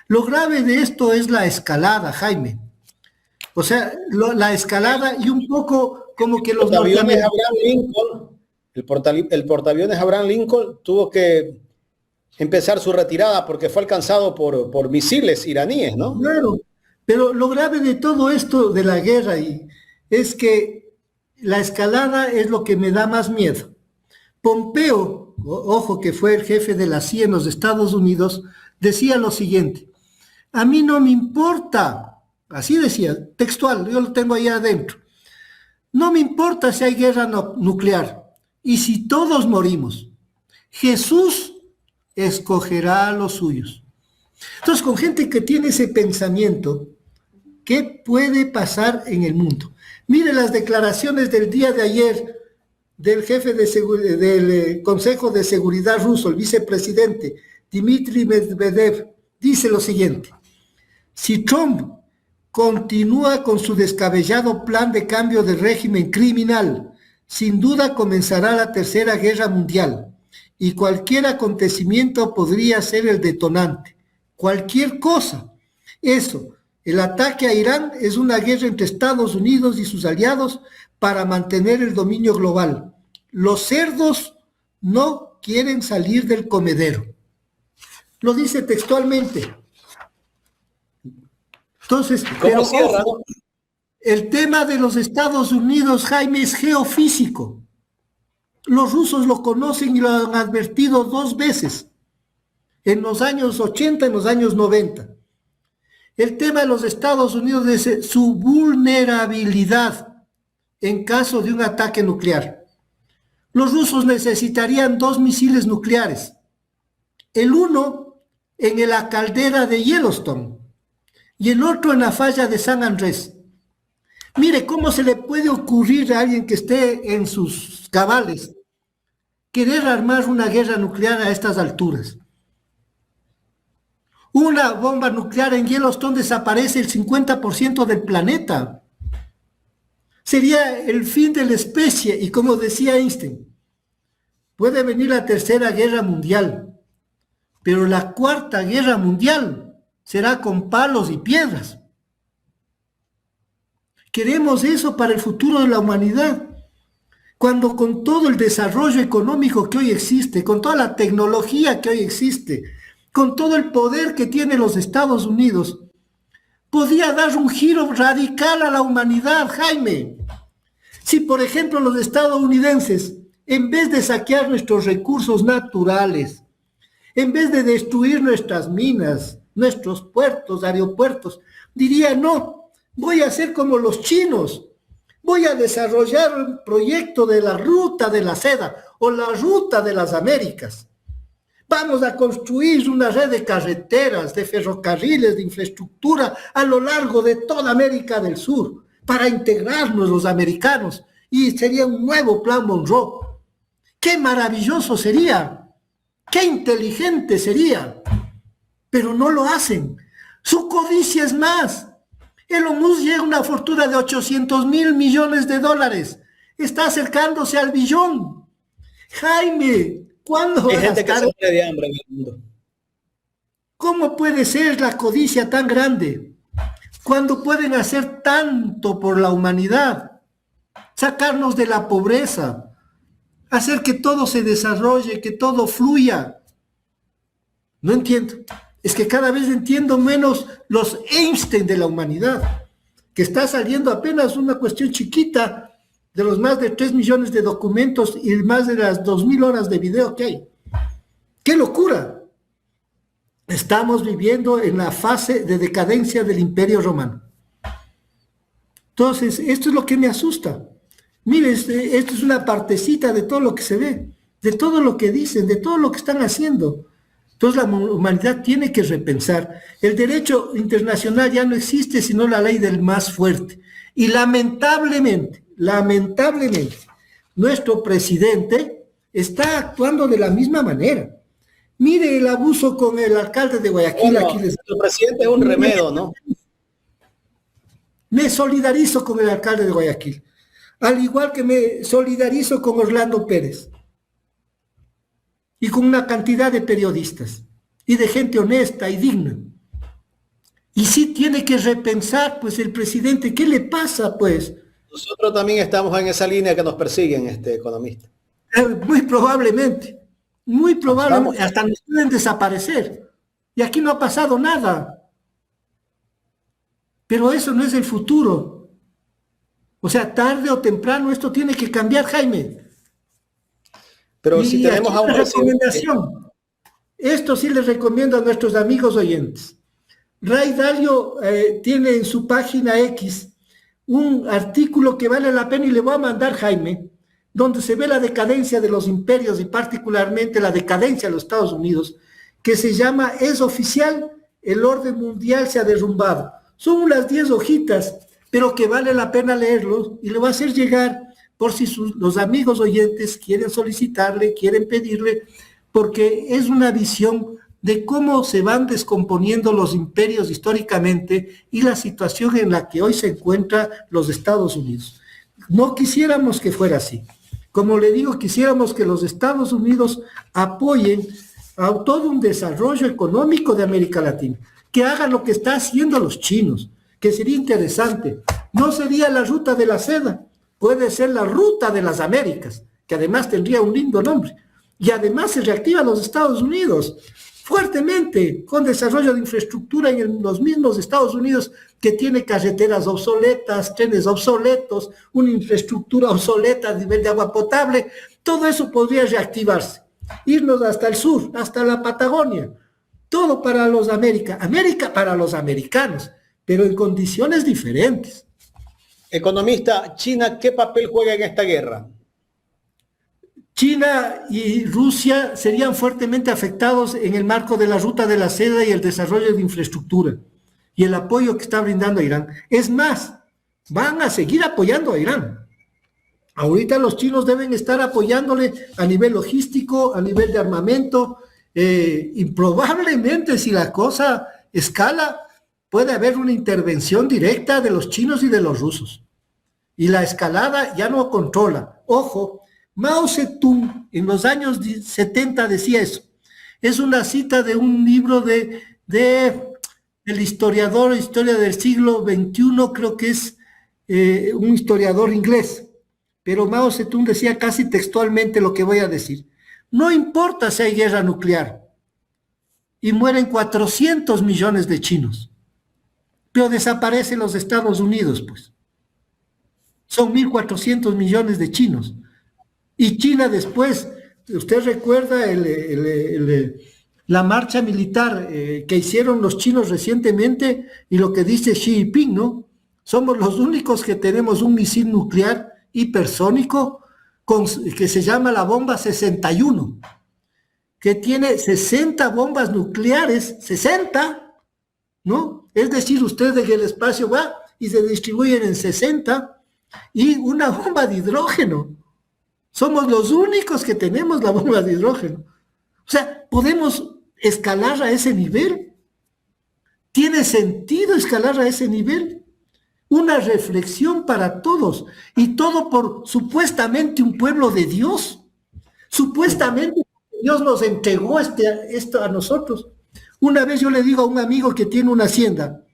Lo grave de esto es la escalada, Jaime. O sea, la escalada y un poco como que los portaaviones Abraham Lincoln, el portaaviones Abraham Lincoln tuvo que empezar su retirada porque fue alcanzado por misiles iraníes, ¿no? Claro, pero lo grave de todo esto de la guerra es que la escalada es lo que me da más miedo. Pompeo, ojo, que fue el jefe de la CIA en los Estados Unidos, decía lo siguiente: a mí no me importa, así decía, textual, yo lo tengo ahí adentro, no me importa si hay guerra nuclear y si todos morimos, Jesús escogerá a los suyos. Entonces, con gente que tiene ese pensamiento, ¿qué puede pasar en el mundo? Mire las declaraciones del día de ayer del jefe del Consejo de Seguridad ruso, el vicepresidente Dmitry Medvedev, dice lo siguiente: si Trump continúa con su descabellado plan de cambio de régimen criminal, sin duda comenzará la Tercera Guerra Mundial y cualquier acontecimiento podría ser el detonante. Cualquier cosa. Eso, el ataque a Irán es una guerra entre Estados Unidos y sus aliados para mantener el dominio global. Los cerdos no quieren salir del comedero. Lo dice textualmente. Entonces, pero ojo, el tema de los Estados Unidos, Jaime, es geofísico. Los rusos lo conocen y lo han advertido 2 veces, en los años 80 y en los años 90. El tema de los Estados Unidos es su vulnerabilidad en caso de un ataque nuclear. Los rusos necesitarían 2 misiles nucleares, el uno en la caldera de Yellowstone y el otro en la falla de San Andrés. Mire, ¿cómo se le puede ocurrir a alguien que esté en sus cabales querer armar una guerra nuclear a estas alturas? Una bomba nuclear en Yellowstone desaparece el 50% del planeta. Sería el fin de la especie y, como decía Einstein, puede venir la Tercera Guerra Mundial, pero la Cuarta Guerra Mundial será con palos y piedras. Queremos eso para el futuro de la humanidad, cuando con todo el desarrollo económico que hoy existe, con toda la tecnología que hoy existe, con todo el poder que tienen los Estados Unidos, podía dar un giro radical a la humanidad, Jaime. Si, por ejemplo, los estadounidenses, en vez de saquear nuestros recursos naturales, en vez de destruir nuestras minas, nuestros puertos, aeropuertos, dirían: no, voy a hacer como los chinos, voy a desarrollar un proyecto de la ruta de la seda o la ruta de las Américas. Vamos a construir una red de carreteras, de ferrocarriles, de infraestructura a lo largo de toda América del Sur para integrarnos los americanos, y sería un nuevo plan Monroe. ¡Qué maravilloso sería! ¡Qué inteligente sería! Pero no lo hacen. Su codicia es más. Elon Musk llega a una fortuna de $800 millones. Está acercándose al billón. Jaime, ¿cuándo hay gente que se muere de hambre en el mundo? ¿Cómo puede ser la codicia tan grande cuando pueden hacer tanto por la humanidad? Sacarnos de la pobreza, hacer que todo se desarrolle, que todo fluya. No entiendo. Es que cada vez entiendo menos los Einstein de la humanidad, que está saliendo apenas una cuestión chiquita de los más de 3 millones de documentos y más de las 2.000 horas de video que hay. ¡Qué locura! Estamos viviendo en la fase de decadencia del Imperio Romano. Entonces, esto es lo que me asusta. Mire, esto es una partecita de todo lo que se ve, de todo lo que dicen, de todo lo que están haciendo. Entonces la humanidad tiene que repensar. El derecho internacional ya no existe, sino la ley del más fuerte. Y lamentablemente, nuestro presidente está actuando de la misma manera. Mire el abuso con el alcalde de Guayaquil. Bueno, aquí nuestro presidente es un remedio, ¿no? Me solidarizo con el alcalde de Guayaquil, al igual que me solidarizo con Orlando Pérez y con una cantidad de periodistas y de gente honesta y digna. Y sí tiene que repensar, pues, el presidente, ¿qué le pasa, pues? Nosotros también estamos en esa línea que nos persiguen, economista. Muy probablemente, hasta nos pueden desaparecer. Y aquí no ha pasado nada. Pero eso no es el futuro. O sea, tarde o temprano esto tiene que cambiar, Jaime. Pero y si tenemos a un recomendación. Esto sí les recomiendo a nuestros amigos oyentes. Ray Dalio tiene en su página X un artículo que vale la pena y le voy a mandar, Jaime, donde se ve la decadencia de los imperios y particularmente la decadencia de los Estados Unidos, que se llama "Es oficial, el orden mundial se ha derrumbado". Son unas 10 hojitas, pero que vale la pena leerlos y le voy a hacer llegar por si los amigos oyentes quieren solicitarle, quieren pedirle, porque es una visión de cómo se van descomponiendo los imperios históricamente y la situación en la que hoy se encuentran los Estados Unidos. No quisiéramos que fuera así. Como le digo, quisiéramos que los Estados Unidos apoyen a todo un desarrollo económico de América Latina, que hagan lo que están haciendo los chinos, que sería interesante. No sería la ruta de la seda, puede ser la ruta de las Américas, que además tendría un lindo nombre. Y además se reactiva los Estados Unidos fuertemente, con desarrollo de infraestructura en los mismos Estados Unidos, que tiene carreteras obsoletas, trenes obsoletos, una infraestructura obsoleta a nivel de agua potable. Todo eso podría reactivarse, irnos hasta el sur, hasta la Patagonia, todo para los América para los americanos, pero en condiciones diferentes. Economista, China, ¿qué papel juega en esta guerra? China y Rusia serían fuertemente afectados en el marco de la ruta de la seda y el desarrollo de infraestructura y el apoyo que está brindando a Irán. Es más, van a seguir apoyando a Irán. Ahorita los chinos deben estar apoyándole a nivel logístico, a nivel de armamento, y probablemente si la cosa escala, puede haber una intervención directa de los chinos y de los rusos. Y la escalada ya no controla. Ojo, Mao Zedong en los años 70 decía eso. Es una cita de un libro del historiador, historia del siglo XXI, creo que es un historiador inglés. Pero Mao Zedong decía casi textualmente lo que voy a decir. No importa si hay guerra nuclear y mueren 400 millones de chinos, pero desaparecen los Estados Unidos, pues. Son 1.400 millones de chinos. Y China después, usted recuerda la marcha militar que hicieron los chinos recientemente y lo que dice Xi Jinping, ¿no? Somos los únicos que tenemos un misil nuclear hipersónico que se llama la bomba 61, que tiene 60 bombas nucleares, 60, ¿no? Es decir, usted en el espacio va y se distribuyen en 60, y una bomba de hidrógeno. Somos los únicos que tenemos la bomba de hidrógeno. O sea, ¿podemos escalar a ese nivel? ¿Tiene sentido escalar a ese nivel? Una reflexión para todos, y todo por supuestamente un pueblo de Dios. Supuestamente Dios nos entregó esto a nosotros. Una vez yo le digo a un amigo que tiene una hacienda,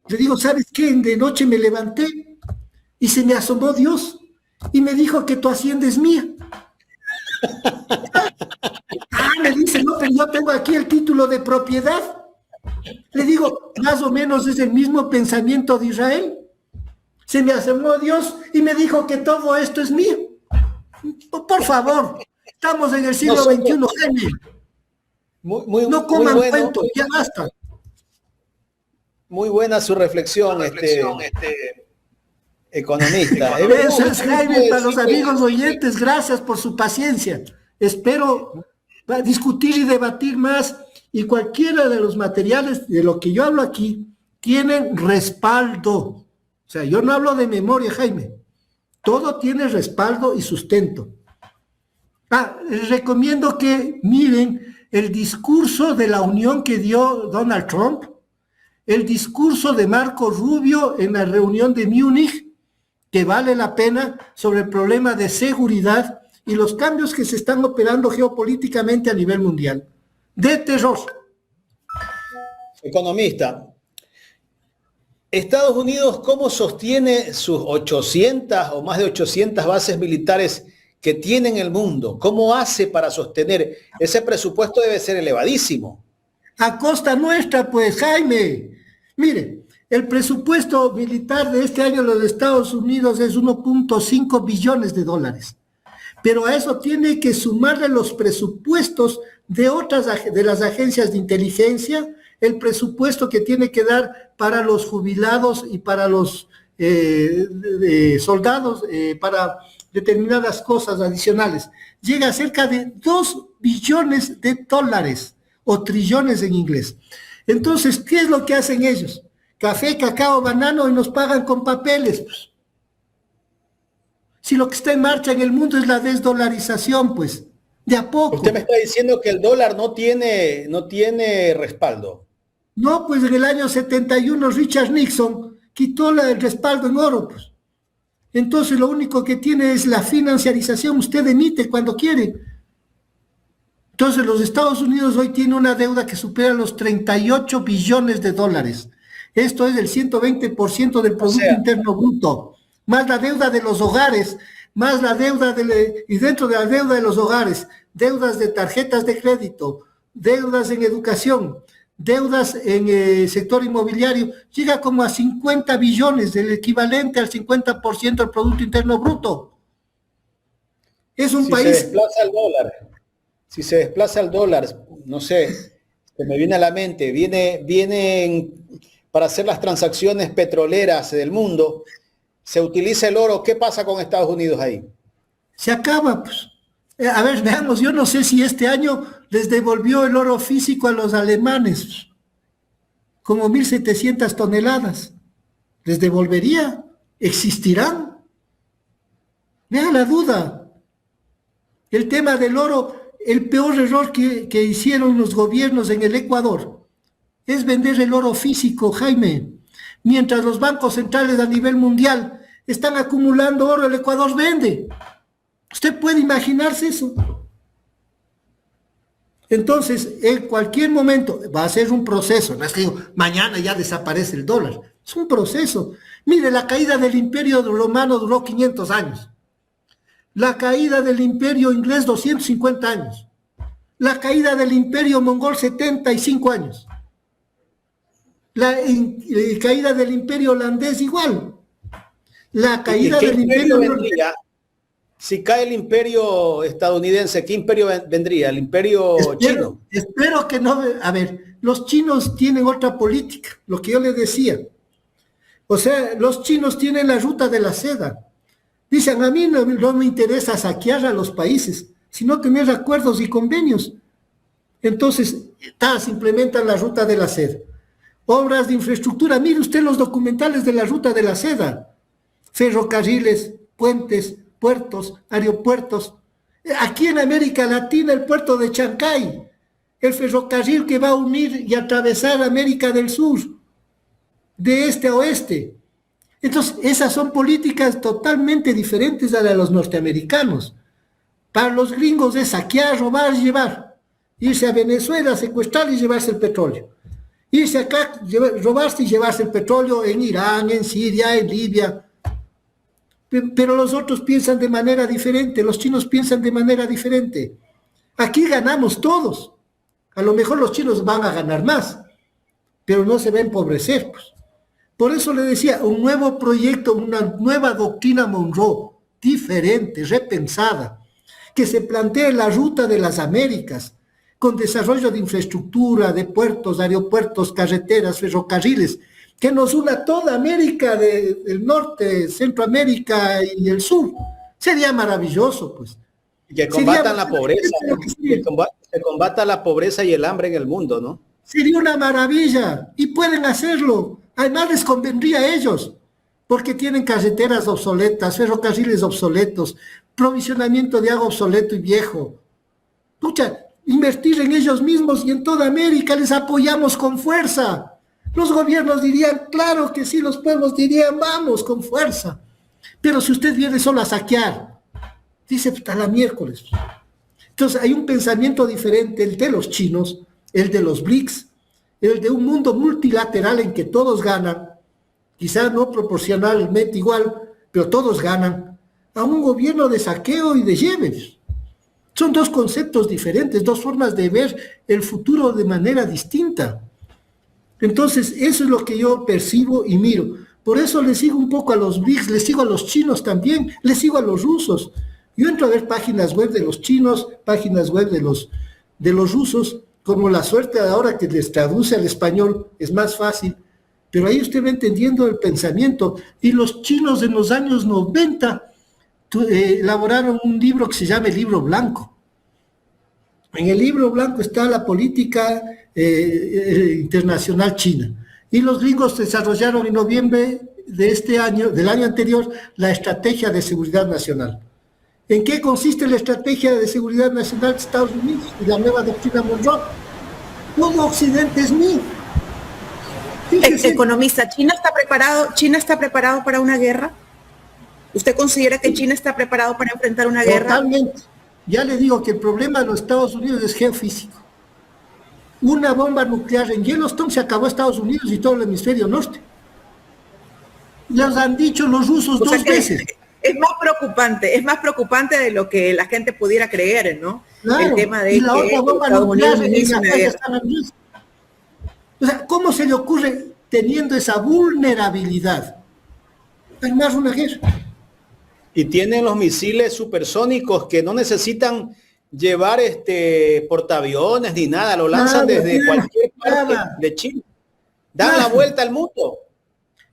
le digo, ¿sabes qué? De noche me levanté y se me asomó Dios y me dijo que tu hacienda es mía. Me dice, no, pero yo tengo aquí el título de propiedad. Le digo, más o menos es el mismo pensamiento de Israel. Se me asomó Dios y me dijo que todo esto es mío. Por favor, estamos en el siglo XXI, Jaime. No coman cuentos, ya basta. Muy buena su reflexión, Economista. Eso es, Jaime, para los amigos oyentes, gracias por su paciencia. Espero discutir y debatir más, y cualquiera de los materiales de lo que yo hablo aquí tienen respaldo. O sea, yo no hablo de memoria, Jaime. Todo tiene respaldo y sustento. Les recomiendo que miren el discurso de la unión que dio Donald Trump, el discurso de Marco Rubio en la reunión de Múnich, que vale la pena, sobre el problema de seguridad y los cambios que se están operando geopolíticamente a nivel mundial. De terror. Economista, Estados Unidos, ¿cómo sostiene sus 800 o más de 800 bases militares que tiene en el mundo? ¿Cómo hace para sostener? Ese presupuesto debe ser elevadísimo. A costa nuestra, pues, Jaime. Mire, el presupuesto militar de este año de los Estados Unidos es 1.5 billones de dólares. Pero a eso tiene que sumarle los presupuestos de otras de las agencias de inteligencia, el presupuesto que tiene que dar para los jubilados y para los soldados, para determinadas cosas adicionales. Llega a cerca de 2 billones de dólares, o trillones en inglés. Entonces, ¿qué es lo que hacen ellos? Café, cacao, banano, y nos pagan con papeles, pues. Si lo que está en marcha en el mundo es la desdolarización, pues, de a poco. Usted me está diciendo que el dólar no tiene respaldo. No, pues en el año 71 Richard Nixon quitó el respaldo en oro, pues. Entonces lo único que tiene es la financiarización, usted emite cuando quiere. Entonces los Estados Unidos hoy tienen una deuda que supera los 38 billones de dólares. Esto es el 120% del Producto Interno Bruto, más la deuda de los hogares, más la deuda y dentro de la deuda de los hogares, deudas de tarjetas de crédito, deudas en educación, deudas en sector inmobiliario, llega como a 50 billones, el equivalente al 50% del Producto Interno Bruto. Es un país... Si se desplaza el dólar, no sé, se me viene a la mente, vienen para hacer las transacciones petroleras del mundo, se utiliza el oro, ¿qué pasa con Estados Unidos ahí? Se acaba, pues. A ver, veamos, yo no sé si este año les devolvió el oro físico a los alemanes, como 1.700 toneladas. ¿Les devolvería? ¿Existirán? Vean la duda. El tema del oro, el peor error que hicieron los gobiernos en el Ecuador es vender el oro físico, Jaime. Mientras los bancos centrales a nivel mundial están acumulando oro, el Ecuador vende. ¿Usted puede imaginarse eso? Entonces, en cualquier momento va a ser un proceso. No es que digo, mañana ya desaparece el dólar. Es un proceso. Mire, la caída del Imperio Romano duró 500 años. La caída del Imperio Inglés, 250 años. La caída del Imperio Mongol, 75 años. La caída del Imperio Holandés, igual. La caída del Imperio... Si cae el imperio estadounidense, ¿qué imperio vendría? ¿El imperio chino? Espero que no. A ver, los chinos tienen otra política, lo que yo les decía. O sea, los chinos tienen la ruta de la seda. Dicen, a mí no me interesa saquear a los países, sino tener acuerdos y convenios. Entonces, se implementan la ruta de la seda. Obras de infraestructura, mire usted los documentales de la ruta de la seda. Ferrocarriles, puentes, puertos, aeropuertos. Aquí en América Latina, el puerto de Chancay, el ferrocarril que va a unir y atravesar América del Sur, de este a oeste. Entonces, esas son políticas totalmente diferentes a las de los norteamericanos. Para los gringos es saquear, robar, llevar. Irse a Venezuela, secuestrar y llevarse el petróleo. Irse acá, robarse y llevarse el petróleo en Irán, en Siria, en Libia. Pero los otros piensan de manera diferente, los chinos piensan de manera diferente. Aquí ganamos todos. A lo mejor los chinos van a ganar más, pero no se va a empobrecer, pues. Por eso le decía, un nuevo proyecto, una nueva doctrina Monroe, diferente, repensada, que se plantee la ruta de las Américas, con desarrollo de infraestructura, de puertos, aeropuertos, carreteras, ferrocarriles, que nos una toda América del norte, Centroamérica y el sur. Sería maravilloso, pues. Y que combatan la pobreza, ¿no? Que combata la pobreza y el hambre en el mundo, ¿no? Sería una maravilla y pueden hacerlo. Además les convendría a ellos, porque tienen carreteras obsoletas, ferrocarriles obsoletos, provisionamiento de agua obsoleto y viejo. Pucha, invertir en ellos mismos y en toda América, les apoyamos con fuerza. Los gobiernos dirían, claro que sí, los pueblos dirían, vamos, con fuerza. Pero si usted viene solo a saquear, dice, hasta la miércoles. Entonces hay un pensamiento diferente, el de los chinos, el de los BRICS, el de un mundo multilateral en que todos ganan, quizás no proporcionalmente igual, pero todos ganan, a un gobierno de saqueo y de lleves. Son dos conceptos diferentes, dos formas de ver el futuro de manera distinta. Entonces, eso es lo que yo percibo y miro. Por eso le sigo un poco a los BRICS, les sigo a los chinos también, les sigo a los rusos. Yo entro a ver páginas web de los chinos, páginas web de los rusos, como la suerte ahora que les traduce al español es más fácil, pero ahí usted va entendiendo el pensamiento. Y los chinos en los años 90 elaboraron un libro que se llama el Libro Blanco. En el Libro Blanco está la política internacional china. Y los gringos desarrollaron en noviembre de este año, del año anterior, la Estrategia de Seguridad Nacional. ¿En qué consiste la Estrategia de Seguridad Nacional de Estados Unidos y la nueva doctrina Monroe? Todo Occidente es mío. Economista, ¿China está preparado para una guerra? ¿Usted considera que China está preparado para enfrentar una guerra? Totalmente. Ya le digo que el problema de los Estados Unidos es geofísico. Una bomba nuclear en Yellowstone se acabó Estados Unidos y todo el hemisferio norte. Les han dicho los rusos dos veces. Es más preocupante de lo que la gente pudiera creer, ¿no? Claro, el tema de y la que otra bomba Estados nuclear Unidos en inicia la una casa guerra. están en riesgo. O sea, ¿cómo se le ocurre teniendo esa vulnerabilidad armar una guerra? Y tienen los misiles supersónicos que no necesitan llevar portaaviones ni nada, lo lanzan desde cualquier parte de China. Dan la vuelta al mundo.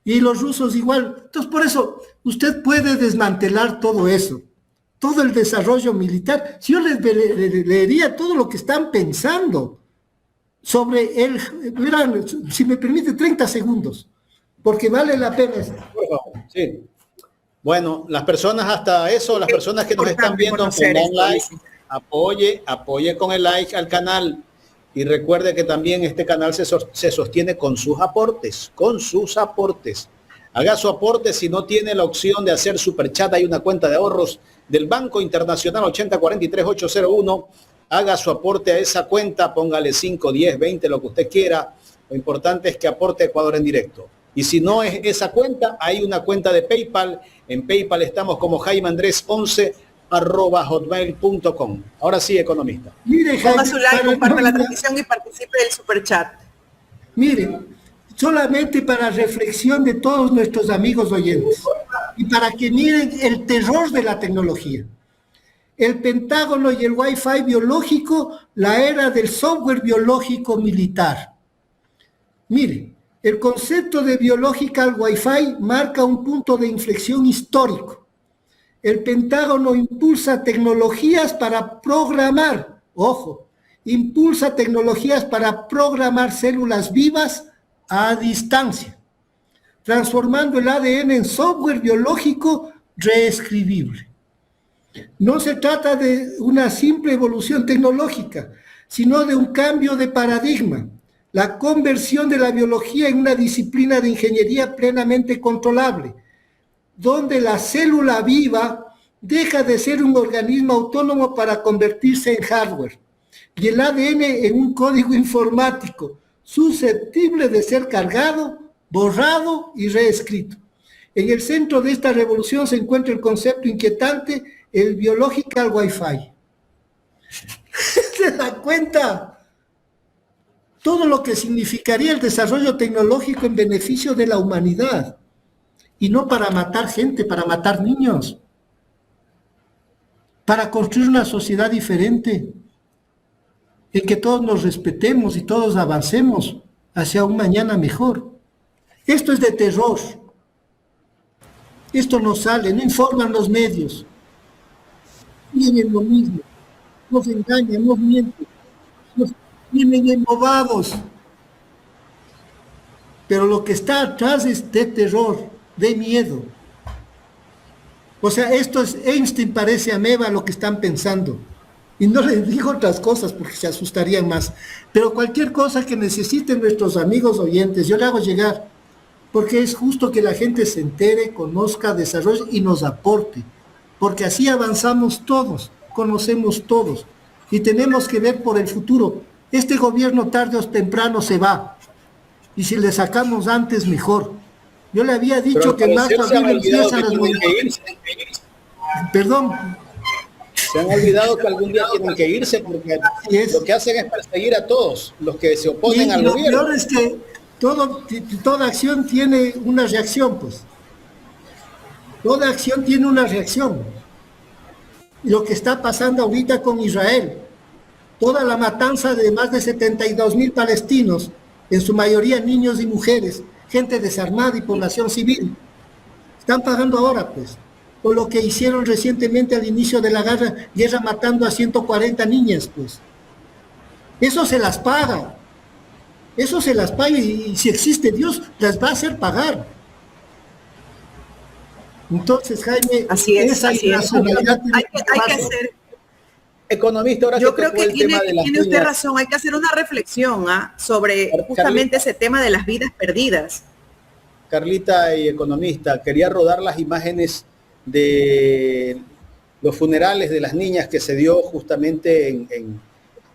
Y los rusos igual. Entonces, por eso, usted puede desmantelar todo eso, todo el desarrollo militar. Si yo les leería todo lo que están pensando sobre el... Verán, si me permite 30 segundos, porque vale la pena. Sí. Bueno, las personas hasta eso, las personas que nos están viendo, pongan like, apoye con el like al canal. Y recuerde que también este canal se sostiene con sus aportes, Haga su aporte. Si no tiene la opción de hacer superchat, hay una cuenta de ahorros del Banco Internacional 8043801. Haga su aporte a esa cuenta, póngale 5, 10, 20, lo que usted quiera. Lo importante es que aporte a Ecuador en directo. Y si no es esa cuenta, hay una cuenta de PayPal. En PayPal estamos como jaimeandres11@hotmail.com. Ahora sí, economista. Mire, ponga su like, comparta la transmisión y participe del superchat. Mire, solamente para reflexión de todos nuestros amigos oyentes y para que miren el terror de la tecnología. El Pentágono y el Wi-Fi biológico, la era del software biológico militar. Mire, el concepto de biological Wi-Fi marca un punto de inflexión histórico. El Pentágono impulsa tecnologías para programar, impulsa tecnologías para programar células vivas a distancia, transformando el ADN en software biológico reescribible. No se trata de una simple evolución tecnológica, sino de un cambio de paradigma, la conversión de la biología en una disciplina de ingeniería plenamente controlable, donde la célula viva deja de ser un organismo autónomo para convertirse en hardware, y el ADN en un código informático, susceptible de ser cargado, borrado y reescrito. En el centro de esta revolución se encuentra el concepto inquietante, el biological Wi-Fi. ¿Se da cuenta? Todo lo que significaría el desarrollo tecnológico en beneficio de la humanidad, y no para matar gente, para matar niños, para construir una sociedad diferente, en que todos nos respetemos y todos avancemos hacia un mañana mejor. Esto es de terror. Esto no sale, no informan los medios. Tienen lo mismo. Nos engañan, nos mienten. Nos tienen embobados. Pero lo que está atrás es de terror, de miedo. O sea, esto es Einstein, parece ameba lo que están pensando. Y no les digo otras cosas porque se asustarían más. Pero cualquier cosa que necesiten nuestros amigos oyentes, yo le hago llegar. Porque es justo que la gente se entere, conozca, desarrolle y nos aporte. Porque así avanzamos todos, conocemos todos. Y tenemos que ver por el futuro. Este gobierno tarde o temprano se va. Y si le sacamos antes, mejor. Yo le había dicho que más familias empiezan las movilizaciones. Perdón. Se han olvidado que algún día tienen que irse porque lo que hacen es perseguir a todos los que se oponen al gobierno. Lo peor es que toda acción tiene una reacción, pues. Toda acción tiene una reacción. Y lo que está pasando ahorita con Israel, toda la matanza de más de 72,000 palestinos, en su mayoría niños y mujeres, gente desarmada y población civil, están pagando ahora, pues, por lo que hicieron recientemente al inicio de la guerra matando a 140 niñas, pues. Eso se las paga. Eso se las paga y si existe Dios, las va a hacer pagar. Entonces, Jaime, así es, esa irracionalidad hay que hacer. Economista, ahora yo creo que tiene usted vidas. razón, hay que hacer una reflexión sobre justamente ese tema de las vidas perdidas. Carlita y economista, quería rodar las imágenes de los funerales de las niñas que se dio justamente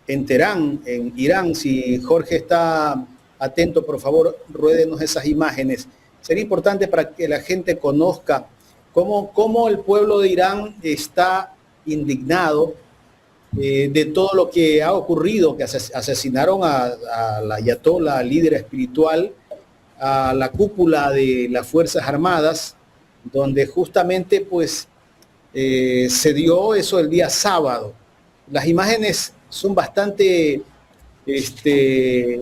en Teherán, en Irán. Si Jorge está atento, por favor, ruédenos esas imágenes. Sería importante para que la gente conozca cómo el pueblo de Irán está indignado de todo lo que ha ocurrido, que asesinaron a la ayatolá, líder espiritual, a la cúpula de las Fuerzas Armadas, donde justamente pues se dio eso el día sábado. Las imágenes son bastante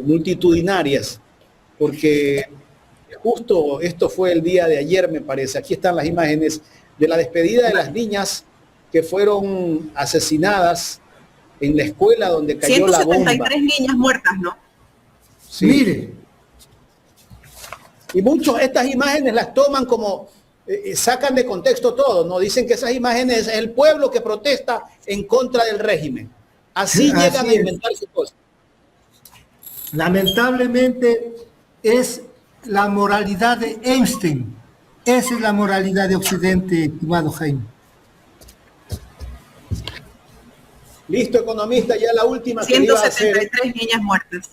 multitudinarias, porque justo esto fue el día de ayer, me parece. Aquí están las imágenes de la despedida de las niñas que fueron asesinadas en la escuela donde cayó la bomba. 173 niñas muertas, ¿no? Sí. Mire. Y muchos estas imágenes las toman como, sacan de contexto todo, ¿no? Dicen que esas imágenes es el pueblo que protesta en contra del régimen. Así llegan a inventarse cosas. Lamentablemente es la moralidad de Einstein. Esa es la moralidad de Occidente, estimado Jaime. Listo, economista, ya la última. 173 niñas muertas.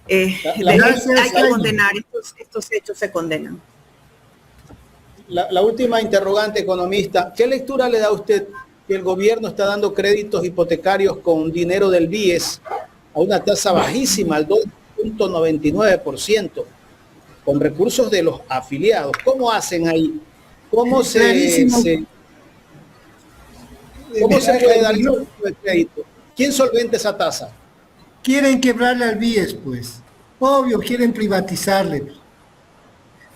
Hay que condenar, estos hechos se condenan. La última interrogante, economista, ¿qué lectura le da a usted que el gobierno está dando créditos hipotecarios con dinero del BIES a una tasa bajísima, al 2.99%, con recursos de los afiliados? ¿Cómo hacen ahí? ¿Cómo se puede dar el crédito? ¿Quién solventa esa tasa? Quieren quebrarle al BIES, pues. Obvio, quieren privatizarle.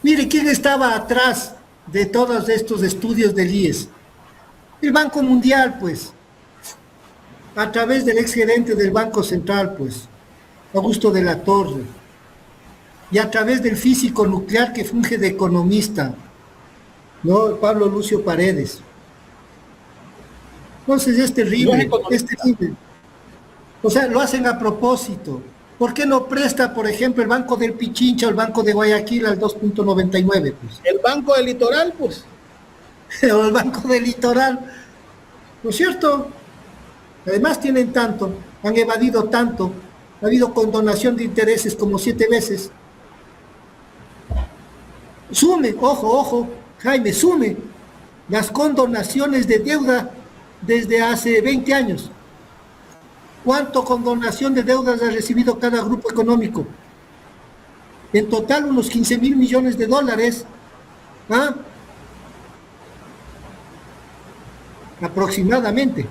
Mire, ¿quién estaba atrás de todos estos estudios del IES? El Banco Mundial, pues. A través del exgerente del Banco Central, pues. Augusto de la Torre. Y a través del físico nuclear que funge de economista, ¿no? Pablo Lucio Paredes. Entonces es terrible, es terrible. O sea, lo hacen a propósito. ¿Por qué no presta, por ejemplo, el Banco del Pichincha o el Banco de Guayaquil al 2.99? Pues? ¿El Banco del Litoral, pues? O el Banco del Litoral. ¿No es cierto? Además tienen tanto, han evadido tanto, ha habido condonación de intereses como 7 veces. Sume, ojo, Jaime, sume las condonaciones de deuda desde hace 20 años. ¿Cuánto condonación de deudas ha recibido cada grupo económico? En total unos 15,000 millones de dólares. ¿Ah? Aproximadamente.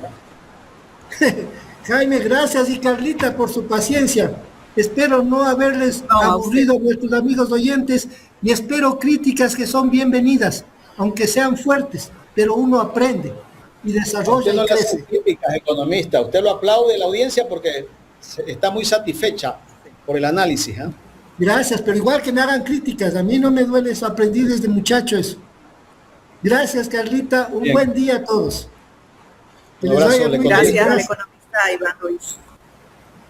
Jaime, gracias, y Carlita por su paciencia. Espero no haberles aburrido a nuestros amigos oyentes y espero críticas que son bienvenidas, aunque sean fuertes, pero uno aprende y desarrolla y crece. Críticas, economista, usted lo aplaude la audiencia porque está muy satisfecha por el análisis. Gracias, pero igual que me hagan críticas, a mí no me duele eso, aprendí desde muchacho eso. Gracias, Carlita, un buen día a todos. Gracias al economista Iván Ruiz.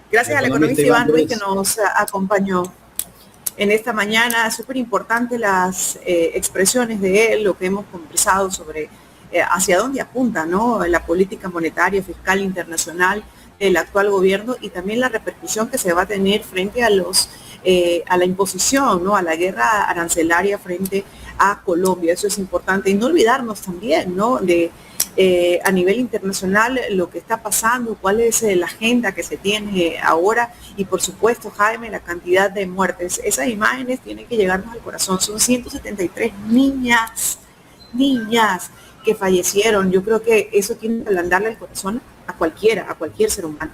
Gracias al economista Iván Ruiz que nos acompañó en esta mañana. Súper importante las expresiones de él, lo que hemos conversado sobre hacia dónde apunta, ¿no?, la política monetaria, fiscal internacional del actual gobierno y también la repercusión que se va a tener frente a la imposición, ¿no?, a la guerra arancelaria frente a Colombia. Eso es importante. Y no olvidarnos también, ¿no?, de a nivel internacional lo que está pasando, cuál es la agenda que se tiene ahora y por supuesto, Jaime, la cantidad de muertes. Esas imágenes tienen que llegarnos al corazón. Son 173 niñas que fallecieron. Yo creo que eso tiene que ablandarle el corazón a cualquier ser humano.